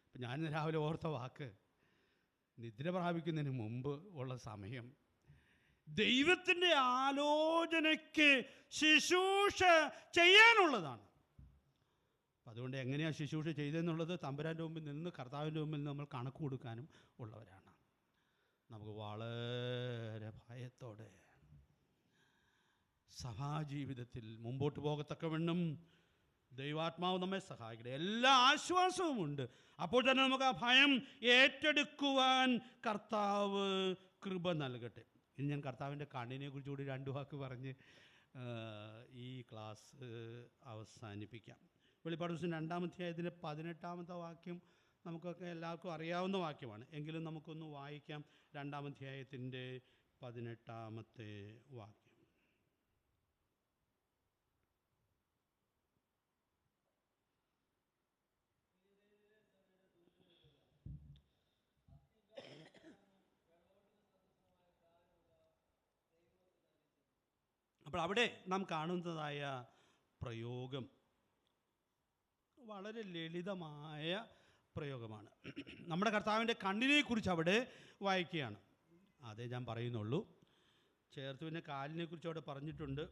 [SPEAKER 2] അപ്പം ഞാൻ രാവിലെ ഓർത്ത വാക്ക്, നിദ്ര പ്രാപിക്കുന്നതിന് മുമ്പ് ഉള്ള സമയം ദൈവത്തിൻ്റെ ആലോചനയ്ക്ക് ശുശ്രൂഷ ചെയ്യാനുള്ളതാണ്. അതുകൊണ്ട് എങ്ങനെയാണ് ശുശ്രൂഷ ചെയ്തതെന്നുള്ളത് തമ്പുരാൻ്റെ മുമ്പിൽ നിന്ന്, കർത്താവിൻ്റെ മുമ്പിൽ നിന്ന് നമ്മൾ കണക്ക് കൊടുക്കാനും ഉള്ളവരാണ്. നമുക്ക് വളരെ ഭയത്തോടെ സഭാജീവിതത്തിൽ മുമ്പോട്ട് പോകത്തക്കവണ്ണം ദൈവാത്മാവ് നമ്മെ സഹായിക്കട്ടെ. എല്ലാ ആശ്വാസവും ഉണ്ട്. അപ്പോൾ തന്നെ നമുക്ക് ആ ഭയം ഏറ്റെടുക്കുവാൻ കർത്താവ് കൃപ നൽകട്ടെ. ഇനി ഞാൻ കർത്താവിൻ്റെ കണ്ണിനെ കുറിച്ച് കൂടി 2 വാക്ക് പറഞ്ഞ് ഈ ക്ലാസ് അവസാനിപ്പിക്കാം. വെളിപ്പാട് പുസ്തകം 2-ാം അധ്യായത്തിലെ 18-ാമത്തെ വാക്യം നമുക്കൊക്കെ എല്ലാവർക്കും അറിയാവുന്ന വാക്യമാണ്. എങ്കിലും നമുക്കൊന്ന് വായിക്കാം. 2-ാം അധ്യായത്തിൻ്റെ 18-ാമത്തെ വാക്യം. അപ്പോൾ അവിടെ നാം കാണുന്നതായ പ്രയോഗം വളരെ ലളിതമായ പ്രയോഗമാണ്. നമ്മുടെ കർത്താവിൻ്റെ കണ്ണിനെ കുറിച്ച് അവിടെ വായിക്കുകയാണ്. അതേ ഞാൻ പറയുന്നുള്ളൂ. ചേർത്ത് പിന്നെ കാലിനെ കുറിച്ച് അവിടെ പറഞ്ഞിട്ടുണ്ട്.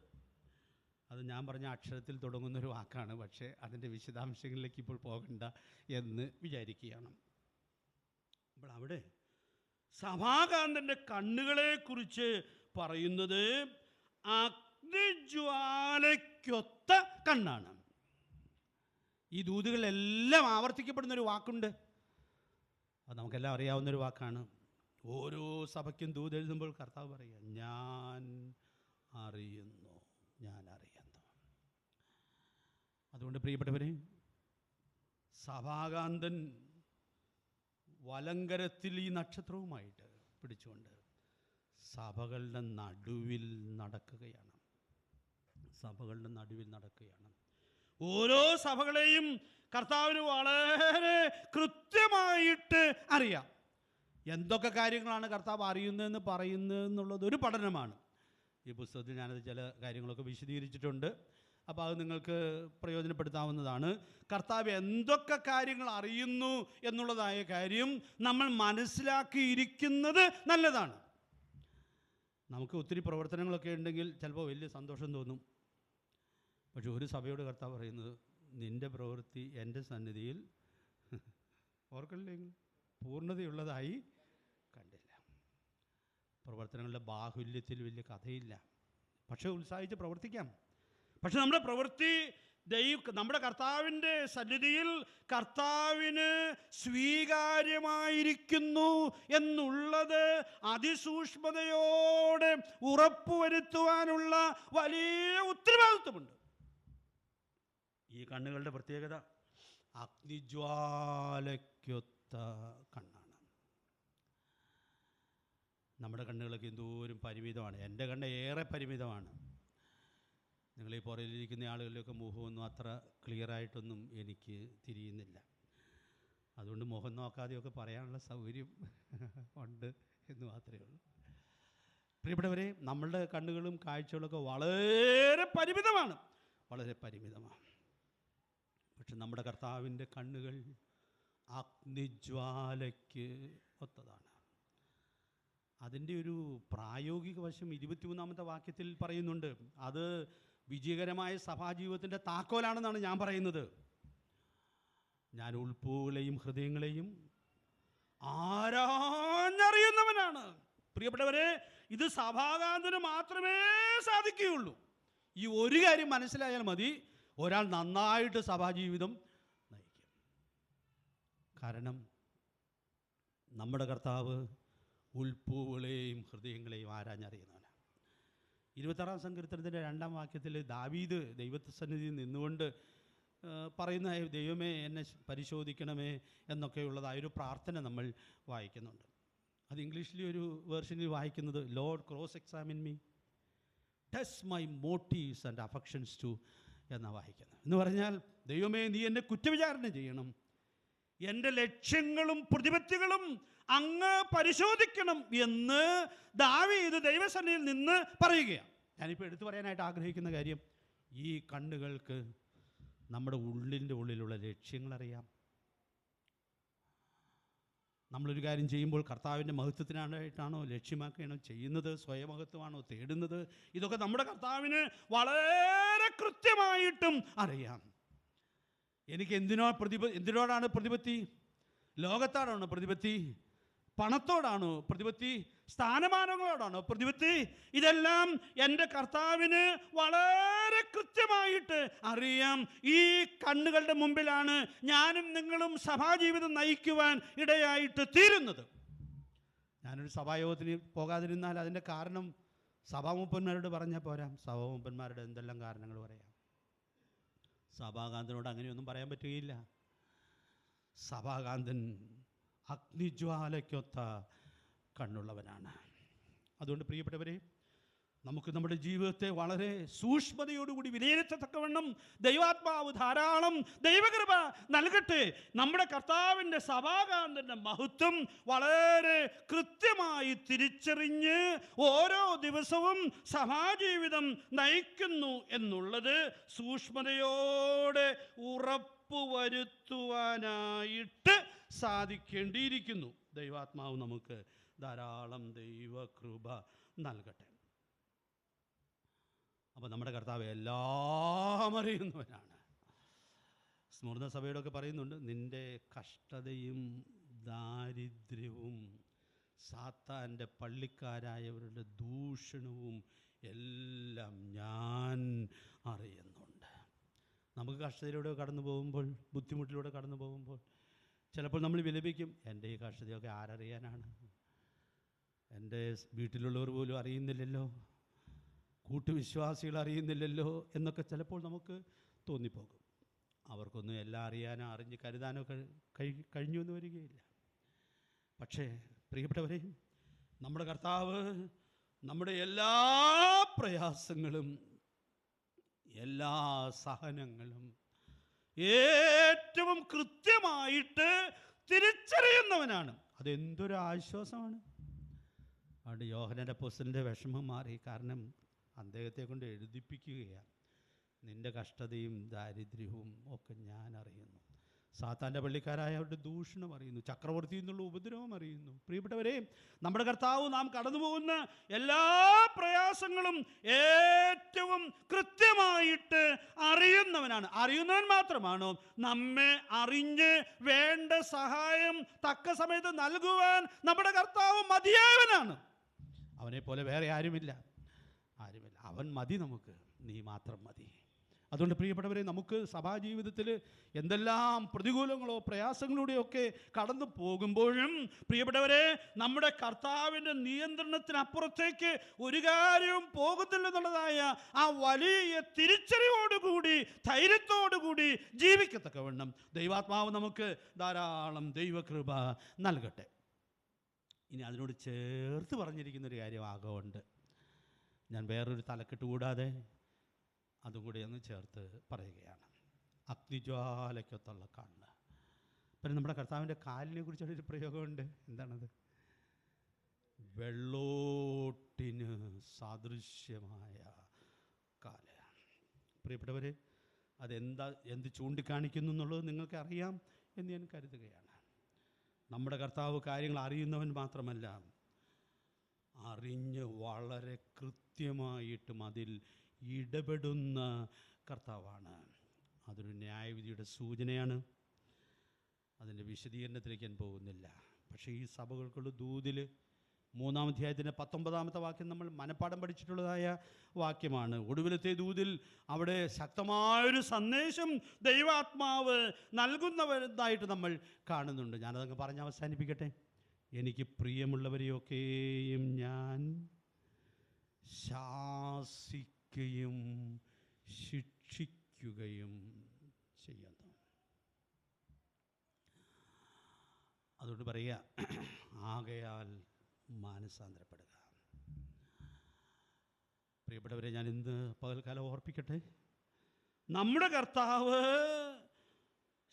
[SPEAKER 2] അത് ഞാൻ പറഞ്ഞ അക്ഷരത്തിൽ തുടങ്ങുന്നൊരു വാക്കാണ്. പക്ഷേ അതിൻ്റെ വിശദാംശങ്ങളിലേക്ക് ഇപ്പോൾ പോകണ്ട എന്ന് വിചാരിക്കുകയാണ്. അപ്പോൾ അവിടെ സഭാകാന്തൻ്റെ കണ്ണുകളെക്കുറിച്ച് പറയുന്നത് അഗ്നിജ്വാലയ്ക്കൊത്ത കണ്ണാണ്. ഈ ദൂതുകളെല്ലാം ആവർത്തിക്കപ്പെടുന്നൊരു വാക്കുണ്ട്. അത് നമുക്കെല്ലാം അറിയാവുന്നൊരു വാക്കാണ്. ഓരോ സഭയ്ക്കും ദൂത് എഴുതുമ്പോൾ കർത്താവ് പറയുക, ഞാൻ അറിയുന്നു, ഞാൻ അറിയുന്നു. അതുകൊണ്ട് പ്രിയപ്പെട്ടവരെ, സഭാകാന്തൻ വലങ്കരത്തിൽ ഈ നക്ഷത്രവുമായിട്ട് പിടിച്ചുകൊണ്ട് സഭകളുടെ നടുവിൽ നടക്കുകയാണ്. സഭകളുടെ നടുവിൽ നടക്കുകയാണ്. ഓരോ സഭകളെയും കർത്താവിന് വളരെ കൃത്യമായിട്ട് അറിയാം. എന്തൊക്കെ കാര്യങ്ങളാണ് കർത്താവ് അറിയുന്നതെന്ന് പറയുന്നതെന്നുള്ളത് ഒരു പഠനമാണ്. ഈ പുസ്തകത്തിൽ ഞാനത് ചില കാര്യങ്ങളൊക്കെ വിശദീകരിച്ചിട്ടുണ്ട്. അപ്പോൾ അത് നിങ്ങൾക്ക് പ്രയോജനപ്പെടുത്താവുന്നതാണ്. കർത്താവ് എന്തൊക്കെ കാര്യങ്ങൾ അറിയുന്നു എന്നുള്ളതായ കാര്യം നമ്മൾ മനസ്സിലാക്കിയിരിക്കുന്നത് നല്ലതാണ്. നമുക്ക് ഒത്തിരി പ്രവർത്തനങ്ങളൊക്കെ ഉണ്ടെങ്കിൽ ചിലപ്പോൾ വലിയ സന്തോഷം തോന്നും. പക്ഷെ ഒരു സഭയോട് കർത്താവ് പറയുന്നത്, നിൻ്റെ പ്രവൃത്തി എൻ്റെ സന്നിധിയിൽ ഓർക്കല്ലേ പൂർണ്ണതയുള്ളതായി കണ്ടില്ല. പ്രവർത്തനങ്ങളുടെ ബാഹുല്യത്തിൽ വലിയ കഥയില്ല, പക്ഷേ ഉത്സാഹിച്ച് പ്രവർത്തിക്കാം. പക്ഷെ നമ്മുടെ പ്രവൃത്തി നമ്മുടെ കർത്താവിൻ്റെ സന്നിധിയിൽ കർത്താവിന് സ്വീകാര്യമായിരിക്കുന്നു എന്നുള്ളത് അതിസൂക്ഷ്മതയോടെ ഉറപ്പുവരുത്തുവാനുള്ള വലിയ ഉത്തരവാദിത്വമുണ്ട്. ഈ കണ്ണുകളുടെ പ്രത്യേകത അഗ്നിജ്വാലയ്ക്കൊത്ത കണ്ണാണ്. നമ്മുടെ കണ്ണുകളൊക്കെ എന്തോരം പരിമിതമാണ്. എൻ്റെ കണ്ണ് ഏറെ പരിമിതമാണ്. നിങ്ങളീ പുറകിലിരിക്കുന്ന ആളുകളിലൊക്കെ മുഖമൊന്നും അത്ര ക്ലിയറായിട്ടൊന്നും എനിക്ക് തിരിയുന്നില്ല. അതുകൊണ്ട് മുഖം നോക്കാതെയൊക്കെ പറയാനുള്ള സൗകര്യം ഉണ്ട് എന്ന് മാത്രമേ ഉള്ളൂ. പ്രിയപ്പെട്ടവരെ, നമ്മളുടെ കണ്ണുകളും കാഴ്ചകളൊക്കെ വളരെ പരിമിതമാണ്, വളരെ പരിമിതമാണ്. പക്ഷെ നമ്മുടെ കർത്താവിൻ്റെ കണ്ണുകൾ അഗ്നിജ്വാലയ്ക്ക് ഒത്തതാണ്. അതിൻ്റെ ഒരു പ്രായോഗിക വശം 23-ാമത്തെ വാക്യത്തിൽ പറയുന്നുണ്ട്. അത് വിജയകരമായ സഭാജീവിതത്തിൻ്റെ താക്കോലാണെന്നാണ് ഞാൻ പറയുന്നത്. ഞാൻ ഉൾപ്പുകളെയും ഹൃദയങ്ങളെയും ആരാഞ്ഞറിയുന്നവനാണ്. പ്രിയപ്പെട്ടവരെ, ഇത് സഭാകാന്തന് മാത്രമേ സാധിക്കുകയുള്ളൂ. ഈ ഒരു കാര്യം മനസ്സിലായാൽ മതി, ഒരാൾ നന്നായിട്ട് സഭാജീവിതം നയിക്കും. കാരണം നമ്മുടെ കർത്താവ് ഉൾപ്പുകളെയും ഹൃദയങ്ങളെയും ആരാഞ്ഞറിയുന്നവനാണ്. 26-ാം സങ്കീർത്തനത്തിൻ്റെ 2-ാം വാക്യത്തിൽ ദാവീദ് ദൈവസന്നിധിയിൽ നിന്നുകൊണ്ട് പറയുന്ന, ദൈവമേ എന്നെ പരിശോധിക്കണമേ എന്നൊക്കെയുള്ളതായൊരു പ്രാർത്ഥന നമ്മൾ വായിക്കുന്നുണ്ട്. അത് ഇംഗ്ലീഷിലെ ഒരു വേർഷനിൽ വായിക്കുന്നത്, lord cross examine me, test my motives and affections to എന്നാണ് വായിക്കുന്നത്. എന്ന് പറഞ്ഞാൽ, ദൈവമേ നീ എന്നെ കുറ്റവിചാരണ ചെയ്യണം, എൻ്റെ ലക്ഷ്യങ്ങളും പ്രതിപത്തികളും അങ്ങ് പരിശോധിക്കണം എന്ന് ദാവീദ് ദൈവസന്നിധിയിൽ നിന്ന് പറയുകയാണ്. ഞാനിപ്പോൾ എടുത്തു പറയാനായിട്ട് ആഗ്രഹിക്കുന്ന കാര്യം, ഈ കണ്ണുകൾക്ക് നമ്മുടെ ഉള്ളിലുള്ള ലക്ഷ്യങ്ങളറിയാം. നമ്മളൊരു കാര്യം ചെയ്യുമ്പോൾ കർത്താവിൻ്റെ മഹത്വത്തിനായിട്ടാണോ ലക്ഷ്യമാക്കുകയാണോ ചെയ്യുന്നത്, സ്വയമഹത്വമാണോ തേടുന്നത്, ഇതൊക്കെ നമ്മുടെ കർത്താവിന് വളരെ കൃത്യമായിട്ടും അറിയാം. എനിക്ക് എന്തിനോടാണ് പ്രതിപത്തി? ലോകത്തോടാണോ പ്രതിപത്തി? പണത്തോടാണോ പ്രതിപത്തി? സ്ഥാനമാനങ്ങളോടാണോ പ്രതിപത്തി? ഇതെല്ലാം എൻ്റെ കർത്താവിന് വളരെ കൃത്യമായിട്ട് അറിയാം. ഈ കണ്ണുകളുടെ മുമ്പിലാണ് ഞാനും നിങ്ങളും സഭാജീവിതം നയിക്കുവാൻ ഇടയായിട്ട് തീരുന്നത്. ഞാനൊരു സഭായോഗത്തിന് പോകാതിരുന്നാൽ അതിൻ്റെ കാരണം സഭാമൂപ്പന്മാരോട് പറഞ്ഞാൽ പോരാ, സഭാമൂപ്പന്മാരുടെ എന്തെല്ലാം കാരണങ്ങൾ പറയാം. സഭാകാന്തനോട് അങ്ങനെയൊന്നും പറയാൻ പറ്റുകയില്ല. സഭാകാന്തൻ അഗ്നിജ്വാലയ്ക്കൊത്ത കണ്ണുള്ളവനാണ്. അതുകൊണ്ട് പ്രിയപ്പെട്ടവരെ, നമുക്ക് നമ്മുടെ ജീവിതത്തെ വളരെ സൂക്ഷ്മതയോടുകൂടി വിലയിരുത്തത്തക്കവണ്ണം ദൈവാത്മാവ് ധാരാളം ദൈവകൃപ നൽകട്ടെ. നമ്മുടെ കർത്താവിൻ്റെ സഭാകാന്തൻ്റെ മഹത്വം വളരെ കൃത്യമായി തിരിച്ചറിഞ്ഞ് ഓരോ ദിവസവും സഭാജീവിതം നയിക്കുന്നു എന്നുള്ളത് സൂക്ഷ്മതയോടെ ഉറപ്പുവരുത്തുവാനായിട്ട് സാധിക്കേണ്ടിയിരിക്കുന്നു. ദൈവാത്മാവ് നമുക്ക് ധാരാളം ദൈവകൃപ നൽകട്ടെ. അപ്പോൾ നമ്മുടെ കർത്താവ് എല്ലാം അറിയുന്നവനാണ്. സ്മൃത സഭയോടൊക്കെ പറയുന്നുണ്ട്, നിൻ്റെ കഷ്ടതയും ദാരിദ്ര്യവും സാത്താൻ്റെ പള്ളിക്കാരായവരുടെ ദൂഷണവും എല്ലാം ഞാൻ അറിയുന്നുണ്ട്. നമുക്ക് കഷ്ടതയിലൂടെ കടന്നു പോകുമ്പോൾ, ബുദ്ധിമുട്ടിലൂടെ കടന്നു പോകുമ്പോൾ ചിലപ്പോൾ നമ്മൾ വിലപിക്കും, എൻ്റെ ഈ കഷ്ടതയൊക്കെ ആരറിയാനാണ്? എൻ്റെ വീട്ടിലുള്ളവർ പോലും അറിയുന്നില്ലല്ലോ, കൂട്ടുവിശ്വാസികൾ അറിയുന്നില്ലല്ലോ എന്നൊക്കെ ചിലപ്പോൾ നമുക്ക് തോന്നിപ്പോകും. അവർക്കൊന്നും എല്ലാം അറിയാനോ അറിഞ്ഞ് കരുതാനോ കഴിഞ്ഞു എന്ന് വരികയില്ല. പക്ഷേ പ്രിയപ്പെട്ടവരെ, നമ്മുടെ കർത്താവ് നമ്മുടെ എല്ലാ പ്രയാസങ്ങളും എല്ലാ സഹനങ്ങളും ഏറ്റവും കൃത്യമായിട്ട് തിരിച്ചറിയുന്നവനാണ്. അതെന്തൊരു ആശ്വാസമാണ്. അതുകൊണ്ട് യോഹന്നാന്റെ അപ്പോസ്തലൻ്റെ വിഷമം മാറി. കാരണം അദ്ദേഹത്തെ കൊണ്ട് എഴുതിപ്പിക്കുകയാണ്, നിൻ്റെ കഷ്ടതയും ദാരിദ്ര്യവും ഒക്കെ ഞാൻ അറിയുന്നു. സാത്താൻ്റെ പള്ളിക്കാരായവരുടെ ദൂഷണം അറിയുന്നു, ചക്രവർത്തി എന്നുള്ള ഉപദ്രവം അറിയുന്നു. പ്രിയപ്പെട്ടവരെ, നമ്മുടെ കർത്താവ് നാം കടന്നു പോകുന്ന എല്ലാ പ്രയാസങ്ങളും ഏറ്റവും കൃത്യമായിട്ട് അറിയുന്നവനാണ്. അറിയുന്നവൻ മാത്രമാണോ? നമ്മെ അറിഞ്ഞ് വേണ്ട സഹായം തക്ക സമയത്ത് നൽകുവാൻ നമ്മുടെ കർത്താവ് മതിയായവനാണ്. അവനെ പോലെ വേറെ ആരുമില്ല. അവൻ മതി നമുക്ക്, നീ മാത്രം മതി. അതുകൊണ്ട് പ്രിയപ്പെട്ടവരെ, നമുക്ക് സഭാജീവിതത്തിൽ എന്തെല്ലാം പ്രതികൂലങ്ങളോ പ്രയാസങ്ങളിലൂടെയൊക്കെ കടന്നു പോകുമ്പോഴും പ്രിയപ്പെട്ടവരെ, നമ്മുടെ കർത്താവിൻ്റെ നിയന്ത്രണത്തിനപ്പുറത്തേക്ക് ഒരു കാര്യവും പോകുന്നില്ലെന്നുള്ളതായ ആ വലിയ തിരിച്ചറിവോടുകൂടി ധൈര്യത്തോടുകൂടി ജീവിക്കത്തക്കവണ്ണം ദൈവാത്മാവ് നമുക്ക് ധാരാളം ദൈവകൃപ നൽകട്ടെ. ഇനി അതിനോട് ചേർത്ത് പറഞ്ഞിരിക്കുന്നൊരു കാര്യം ആകമുണ്ട്. ഞാൻ വേറൊരു തലക്കെട്ട് കൂടാതെ അതും കൂടി ഒന്ന് ചേർത്ത് പറയുകയാണ്. അഗ്നിജ്വാലയ്ക്കൊത്തുള്ള കണ്ണ്. പിന്നെ നമ്മുടെ കർത്താവിൻ്റെ കാലിനെ കുറിച്ചുള്ളൊരു പ്രയോഗമുണ്ട്. എന്താണത്? വെള്ളോട്ടിന് സാദൃശ്യമായ കാല്. പ്രിയപ്പെട്ടവരെ, എന്ത് ചൂണ്ടിക്കാണിക്കുന്നു എന്നുള്ളത് നിങ്ങൾക്ക് അറിയാം എന്ന് ഞാൻ കരുതുകയാണ്. നമ്മുടെ കർത്താവ് കാര്യങ്ങൾ അറിയുന്നവൻ മാത്രമല്ല, അറിഞ്ഞ് വളരെ കൃത്യമായിട്ടും അതിൽ ഇടപെടുന്ന കർത്താവാണ്. അതൊരു ന്യായവിധിയുടെ സൂചനയാണ്. അതിൻ്റെ വിശദീകരണത്തിലേക്ക് ഞാൻ പോകുന്നില്ല. പക്ഷേ ഈ സഭകൾക്കുള്ള ദൂതിൽ 3-ാം അധ്യായത്തിൻ്റെ 19-ാമത്തെ വാക്യം നമ്മൾ മനപ്പാഠം പഠിച്ചിട്ടുള്ളതായ വാക്യമാണ്. ഒടുവിലത്തെ ദൂതിൽ അവിടെ ശക്തമായൊരു സന്ദേശം ദൈവാത്മാവ് നൽകുന്നവരായിട്ട് നമ്മൾ കാണുന്നുണ്ട്. ഞാനതങ്ങ് പറഞ്ഞ് അവസാനിപ്പിക്കട്ടെ. എനിക്ക് പ്രിയമുള്ളവരെയൊക്കെയും ഞാൻ ശാസിക്കുകയും ശിക്ഷിക്കുകയും ചെയ്യുന്നു. അതുകൊണ്ട് പറയുക, ആകയാൽ മാനസാന്തരപ്പെടുക. പ്രിയപ്പെട്ടവരെ, ഞാൻ ഇന്ന് പകൽക്കാലം ഓർപ്പിക്കട്ടെ, നമ്മുടെ കർത്താവ്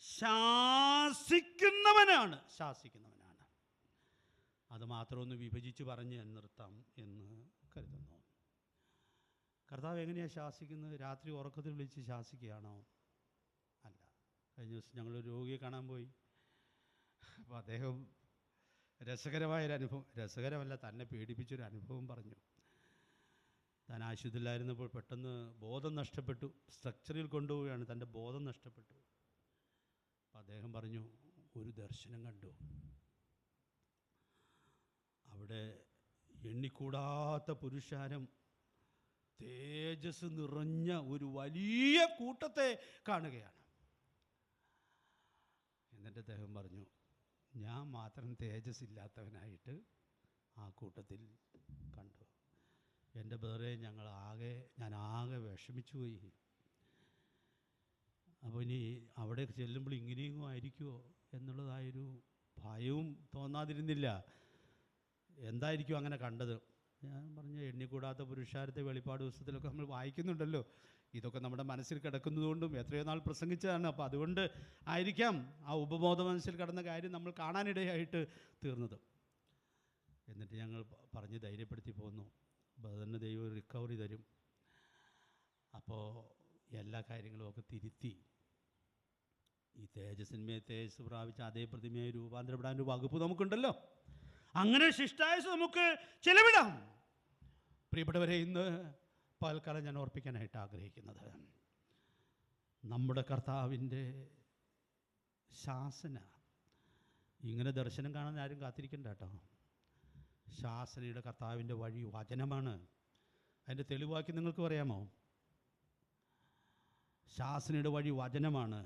[SPEAKER 2] ശാസിക്കുന്നവനാണ്. അത് മാത്രമൊന്ന് വിഭജിച്ച് പറഞ്ഞ് ഞാൻ നിർത്താം എന്ന് കരുതുന്നു. കർത്താവ് എങ്ങനെയാണ് ശാസിക്കുന്നത്? രാത്രി ഉറക്കത്തിൽ വിളിച്ച് ശാസിക്കുകയാണോ? അല്ല. കഴിഞ്ഞ ദിവസം ഞങ്ങളൊരു രോഗിയെ കാണാൻ പോയി. അപ്പോൾ അദ്ദേഹം രസകരമല്ല, തന്നെ പേടിപ്പിച്ചൊരു അനുഭവം പറഞ്ഞു. താൻ ആശുപത്രിയിലായിരുന്നപ്പോൾ പെട്ടെന്ന് ബോധം നഷ്ടപ്പെട്ടു. സ്ട്രക്ചറിൽ കൊണ്ടുപോവുകയാണ്, തൻ്റെ ബോധം നഷ്ടപ്പെട്ടു. അപ്പം അദ്ദേഹം പറഞ്ഞു, ഒരു ദർശനം കണ്ടു. അവിടെ എണ്ണിക്കൂടാത്ത പുരുഷാരം, തേജസ് നിറഞ്ഞ ഒരു വലിയ കൂട്ടത്തെ കാണുകയാണ്. എന്നിട്ട് അദ്ദേഹം പറഞ്ഞു, ഞാൻ മാത്രം തേജസ് ഇല്ലാത്തവനായിട്ട് ആ കൂട്ടത്തിൽ കണ്ടു. എൻ്റെ വേറെ ഞാൻ ആകെ വിഷമിച്ചു പോയി. അപ്പോൾ ഇനി അവിടെ ചെല്ലുമ്പോൾ ഇങ്ങനെയും ആയിരിക്കുമോ എന്നുള്ളതായൊരു ഭയവും തോന്നാതിരുന്നില്ല. എന്തായിരിക്കും അങ്ങനെ കണ്ടത്? ഞാൻ പറഞ്ഞ എണ്ണിക്കൂടാത്ത പുരുഷാരത്തെ വെളിപ്പാട് പുസ്തകത്തിലൊക്കെ നമ്മൾ വായിക്കുന്നുണ്ടല്ലോ. ഇതൊക്കെ നമ്മുടെ മനസ്സിൽ കിടക്കുന്നതുകൊണ്ടും എത്രയോ നാൾ പ്രസംഗിച്ചതാണ്. അപ്പോൾ അതുകൊണ്ട് ആയിരിക്കാം ആ ഉപബോധ മനസ്സിൽ കിടന്ന കാര്യം നമ്മൾ കാണാനിടയായിട്ട് തീർന്നത്. എന്നിട്ട് ഞങ്ങൾ പറഞ്ഞ് ധൈര്യപ്പെടുത്തി പോന്നു, ബദറിന് ദൈവം റിക്കവറി തരും. അപ്പോൾ എല്ലാ കാര്യങ്ങളും ഒക്കെ തിരുത്തി ഈ തേജസ്സിന്മേൽ തേജസ് പ്രാപിച്ച അതേ പ്രതിമയായി രൂപാന്തരപ്പെടാൻ ഒരു വകുപ്പ് നമുക്കുണ്ടല്ലോ. അങ്ങനെ ശിഷ്ടായുസ് നമുക്ക് ചെലവിടാം. പ്രിയപ്പെട്ടവരെ, ഇന്ന് പകൽക്കാലം ഞാൻ ഓർപ്പിക്കാനായിട്ട് ആഗ്രഹിക്കുന്നത്, നമ്മുടെ കർത്താവിൻ്റെ ശാസന. ഇങ്ങനെ ദർശനം കാണാൻ ആരും കാത്തിരിക്കണ്ട കേട്ടോ. ശാസനയുടെ കർത്താവിൻ്റെ വഴി വചനമാണ്. അതിൻ്റെ തെളിവാക്കി നിങ്ങൾക്ക് പറയാമോ? ശാസനയുടെ വഴി വചനമാണ്.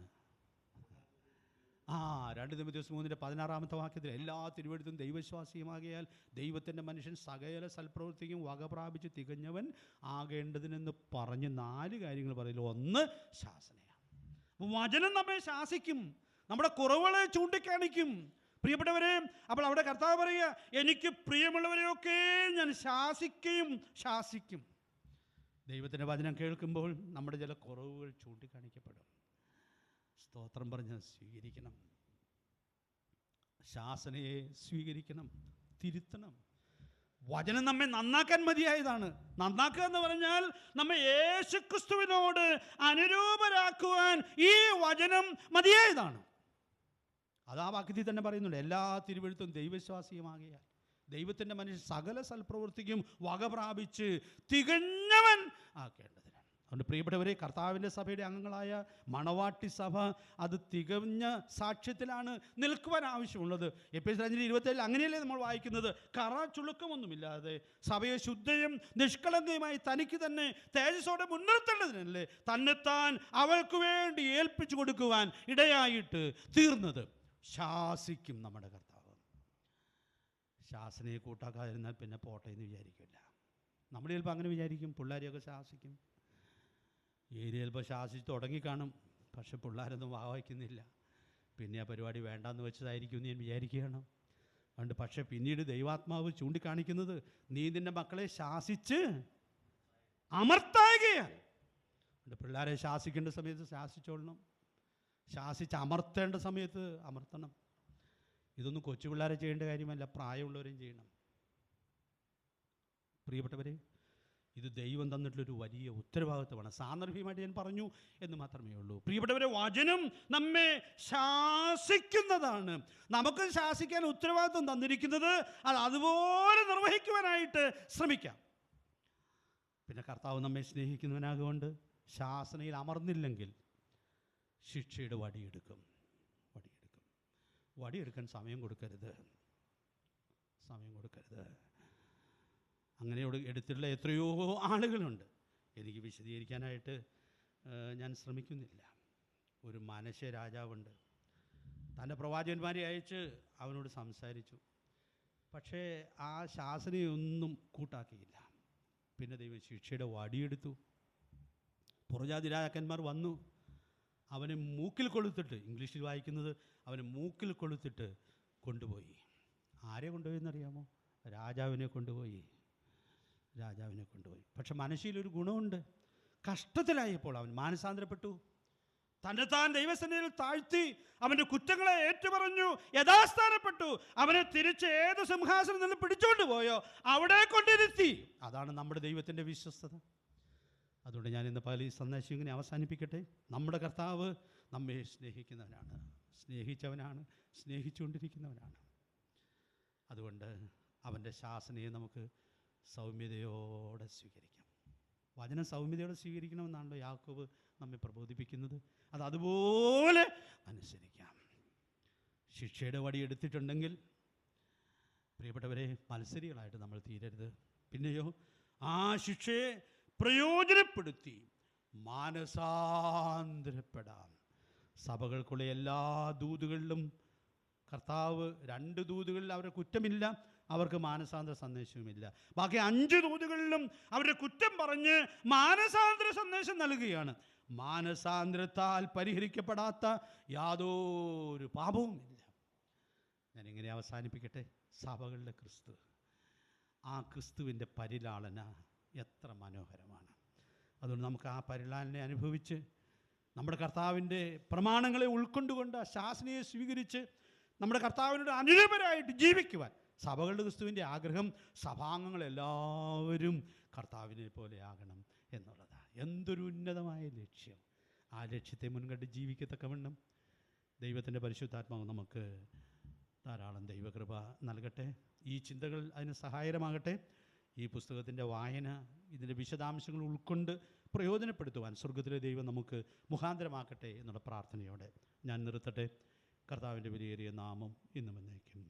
[SPEAKER 2] 2 തിമോഥെയോസ് 3:16 വാക്യത്തിൽ എല്ലാ തിരുവെഴുത്തും ദൈവശ്വാസിയുമാകിയാൽ ദൈവത്തിൻ്റെ മനുഷ്യൻ സകല സൽപ്രവൃത്തിക്കും വക പ്രാപിച്ച് തികഞ്ഞവൻ ആകേണ്ടതിനെന്ന് പറഞ്ഞ് 4 കാര്യങ്ങൾ പറയില്ല. ഒന്ന് ശാസനയാണ്. വചനം നമ്മെ ശാസിക്കും, നമ്മുടെ കുറവുകളെ ചൂണ്ടിക്കാണിക്കും. പ്രിയപ്പെട്ടവരെ, അപ്പോൾ അവിടെ കർത്താവ് പറയുക, എനിക്ക് പ്രിയമുള്ളവരെയൊക്കെ ഞാൻ ശാസിക്കും. ദൈവത്തിൻ്റെ വചനം കേൾക്കുമ്പോൾ നമ്മുടെ ചില കുറവുകൾ ചൂണ്ടിക്കാണിക്കപ്പെടും. സ്തോത്രം പറഞ്ഞ് സ്വീകരിക്കണം. ശാസനയെ സ്വീകരിക്കണം, തിരുത്തണം. വചനം നമ്മെ നന്നാക്കാൻ മതിയായതാണ്. നന്നാക്കുക എന്ന് പറഞ്ഞാൽ നമ്മെ യേശുക്രിസ്തുവിനോട് അനുരൂപരാക്കുവാൻ ഈ വചനം മതിയായതാണ്. അത് ആ വാക്യത്തിൽ തന്നെ പറയുന്നുണ്ട്, എല്ലാ തിരുവെഴുത്തും ദൈവവിശ്വാസിയുമാകിയാൽ ദൈവത്തിൻ്റെ മനുഷ്യൻ സകല സൽപ്രവൃത്തിക്കും വക പ്രാപിച്ച് തികഞ്ഞവൻ ആക്കേണ്ടതിനാണ്. അതുകൊണ്ട് പ്രിയപ്പെട്ടവരെ, കർത്താവിൻ്റെ സഭയുടെ അംഗങ്ങളായ മണവാട്ടി സഭ അത് തികഞ്ഞ സാക്ഷ്യത്തിലാണ് നിൽക്കുവാൻ ആവശ്യമുള്ളത്. എഫേസ്യർ 5:27 അങ്ങനെയല്ലേ നമ്മൾ വായിക്കുന്നത്? കറ ചുളുക്കമൊന്നുമില്ലാതെ സഭയെ ശുദ്ധയും നിഷ്കളങ്കയുമായി തനിക്ക് തന്നെ തേജസ്സോടെ മുൻനിർത്തേണ്ടതിനല്ലേ തന്നെത്താൻ അവൾക്ക് വേണ്ടി ഏൽപ്പിച്ചു കൊടുക്കുവാൻ ഇടയായിട്ട് തീർന്നത്. ശാസിക്കും നമ്മുടെ കർത്താവ്. ശാസനയെ കൂട്ടാക്കാതിരുന്നാൽ പിന്നെ പോട്ടെ എന്ന് വിചാരിക്കില്ല. നമ്മൾ ചിലപ്പോൾ അങ്ങനെ വിചാരിക്കും, പിള്ളേരെയൊക്കെ ശാസിക്കും. ഏരിയ ചിലപ്പോൾ ശാസിച്ച് തുടങ്ങിക്കാണും, പക്ഷെ പിള്ളേരൊന്നും വായിക്കുന്നില്ല. പിന്നെ ആ പരിപാടി വേണ്ടാന്ന് വെച്ചതായിരിക്കും എന്ന് ഞാൻ വിചാരിക്കുകയാണ്. അതുകൊണ്ട് പക്ഷേ പിന്നീട് ദൈവാത്മാവ് ചൂണ്ടിക്കാണിക്കുന്നത്, നീ നിൻ്റെ മക്കളെ ശാസിച്ച് അമർത്താകുകയാണ്. അതുകൊണ്ട് പിള്ളേരെ ശാസിക്കേണ്ട സമയത്ത് ശാസിച്ചോളണം, ശാസിച്ച് അമർത്തേണ്ട സമയത്ത് അമർത്തണം. ഇതൊന്നും കൊച്ചു പിള്ളേരെ ചെയ്യേണ്ട കാര്യമല്ല, പ്രായമുള്ളവരെയും ചെയ്യണം. പ്രിയപ്പെട്ടവരെ, ഇത് ദൈവം തന്നിട്ടുള്ളൊരു വലിയ ഉത്തരവാദിത്വമാണ്. സാന്ദർഭികമായിട്ട് ഞാൻ പറഞ്ഞു എന്ന് മാത്രമേ ഉള്ളൂ. പ്രിയപ്പെട്ടവരെ, വചനം നമ്മെ ശാസിക്കുന്നതാണ്. നമുക്ക് ശാസിക്കാൻ ഉത്തരവാദിത്വം തന്നിരിക്കുന്നത് അത് അതുപോലെ നിർവഹിക്കുവാനായിട്ട് ശ്രമിക്കാം. പിന്നെ കർത്താവ് നമ്മെ സ്നേഹിക്കുന്നവനാകൊണ്ട് ശാസനയിൽ അമർന്നില്ലെങ്കിൽ ശിക്ഷയുടെ വടിയെടുക്കും. വടിയെടുക്കാൻ സമയം കൊടുക്കരുത്. അങ്ങനെ എടുത്തിട്ടുള്ള എത്രയോ ആളുകളുണ്ട്. എനിക്ക് വിശദീകരിക്കാനായിട്ട് ഞാൻ ശ്രമിക്കുന്നില്ല. ഒരു മനശ്ശെ രാജാവുണ്ട്. തൻ്റെ പ്രവാചകന്മാരെ അയച്ച് അവനോട് സംസാരിച്ചു. പക്ഷേ ആ ശാസനയൊന്നും കൂട്ടാക്കിയില്ല. പിന്നെ ദൈവം ശിക്ഷയുടെ വടിയെടുത്തു. പുറജാതി രാജാക്കന്മാർ വന്നു, അവനെ മൂക്കിൽ കൊളുത്തിട്ട്, ഇംഗ്ലീഷിൽ വായിക്കുന്നത് അവനെ മൂക്കിൽ കൊളുത്തിട്ട് കൊണ്ടുപോയി. ആരെ കൊണ്ടുപോയെന്നറിയാമോ? രാജാവിനെ കൊണ്ടുപോയി. പക്ഷെ മനശ്ശെയിലൊരു ഗുണമുണ്ട്. കഷ്ടത്തിലായപ്പോൾ അവൻ മാനസാന്തരപ്പെട്ടു. തന്നെത്താൻ ദൈവസന്നിധിയിൽ താഴ്ത്തി അവൻ്റെ കുറ്റങ്ങളെ ഏറ്റുപറഞ്ഞു, യഥാസ്ഥാനപ്പെട്ടു. അവനെ തിരിച്ച് ഏത് സിംഹാസനം നിന്ന് പിടിച്ചുകൊണ്ട് പോയോ അവിടെ കൊണ്ടിരുത്തി. അതാണ് നമ്മുടെ ദൈവത്തിൻ്റെ വിശ്വസ്തത. അതുകൊണ്ട് ഞാൻ ഇന്ന് പല ഈ സന്ദേശം ഇങ്ങനെ അവസാനിപ്പിക്കട്ടെ. നമ്മുടെ കർത്താവ് നമ്മെ സ്നേഹിക്കുന്നവനാണ്, സ്നേഹിച്ചവനാണ്, സ്നേഹിച്ചുകൊണ്ടിരിക്കുന്നവനാണ്. അതുകൊണ്ട് അവൻ്റെ ശാസനയെ നമുക്ക് സൗമ്യതയോടെ സ്വീകരിക്കാം. വചനം സൗമ്യതയോടെ സ്വീകരിക്കണമെന്നാണല്ലോ യാക്കോബ് നമ്മെ പ്രബോധിപ്പിക്കുന്നത്. അതുപോലെ അനുസരിക്കാം. ശിക്ഷയുടെ വടി എടുത്തിട്ടുണ്ടെങ്കിൽ പ്രിയപ്പെട്ടവരെ, മത്സരികളായിട്ട് നമ്മൾ തീരരുത്. പിന്നെയോ ആ ശിക്ഷയെ പ്രയോജനപ്പെടുത്തി മാനസാന്തരപ്പെടാം. സഭകൾക്കുള്ള എല്ലാ ദൂതുകളിലും കർത്താവ് 2 ദൂതുകളിൽ അവരുടെ കുറ്റമില്ല, അവർക്ക് മാനസാന്തര സന്ദേശവുമില്ല. ബാക്കി 5 ദൂതുകളിലും അവരുടെ കുറ്റം പറഞ്ഞ് മാനസാന്തര സന്ദേശം നൽകുകയാണ്. മാനസാന്തരത്താൽ പരിഹരിക്കപ്പെടാത്ത യാതൊരു പാപവുമില്ല. ഞാനിങ്ങനെ അവസാനിപ്പിക്കട്ടെ. സഭകളുടെ ക്രിസ്തു, ആ ക്രിസ്തുവിൻ്റെ പരിലാളന എത്ര മനോഹരമാണ്. അതുകൊണ്ട് നമുക്ക് ആ പരിലാളനെ അനുഭവിച്ച് നമ്മുടെ കർത്താവിൻ്റെ പ്രമാണങ്ങളെ ഉൾക്കൊണ്ടുകൊണ്ട് ആ ശാസനയെ സ്വീകരിച്ച് നമ്മുടെ കർത്താവിനോട് അനുരൂപരായിട്ട് ജീവിക്കുവാൻ സഭകളുടെ ക്രിസ്തുവിൻ്റെ ആഗ്രഹം. സഭാംഗങ്ങളെല്ലാവരും കർത്താവിനെ പോലെ ആകണം എന്നുള്ളതാണ്. എന്തൊരു ഉന്നതമായ ലക്ഷ്യം! ആ ലക്ഷ്യത്തെ മുൻകണ്ട് ജീവിക്കത്തക്കവണ്ണം ദൈവത്തിൻ്റെ പരിശുദ്ധാത്മാവ് നമുക്ക് ധാരാളം ദൈവകൃപ നൽകട്ടെ. ഈ ചിന്തകൾ അതിന് സഹായകരമാകട്ടെ. ഈ പുസ്തകത്തിൻ്റെ വായന ഇതിൻ്റെ വിശദാംശങ്ങൾ ഉൾക്കൊണ്ട് പ്രയോജനപ്പെടുത്തുവാൻ സ്വർഗത്തിലെ ദൈവം നമുക്ക് മുഖാന്തരമാക്കട്ടെ എന്നുള്ള പ്രാർത്ഥനയോടെ ഞാൻ നിർത്തട്ടെ. കർത്താവിൻ്റെ വിലയേറിയ നാമം ഇന്നും എന്നേക്കും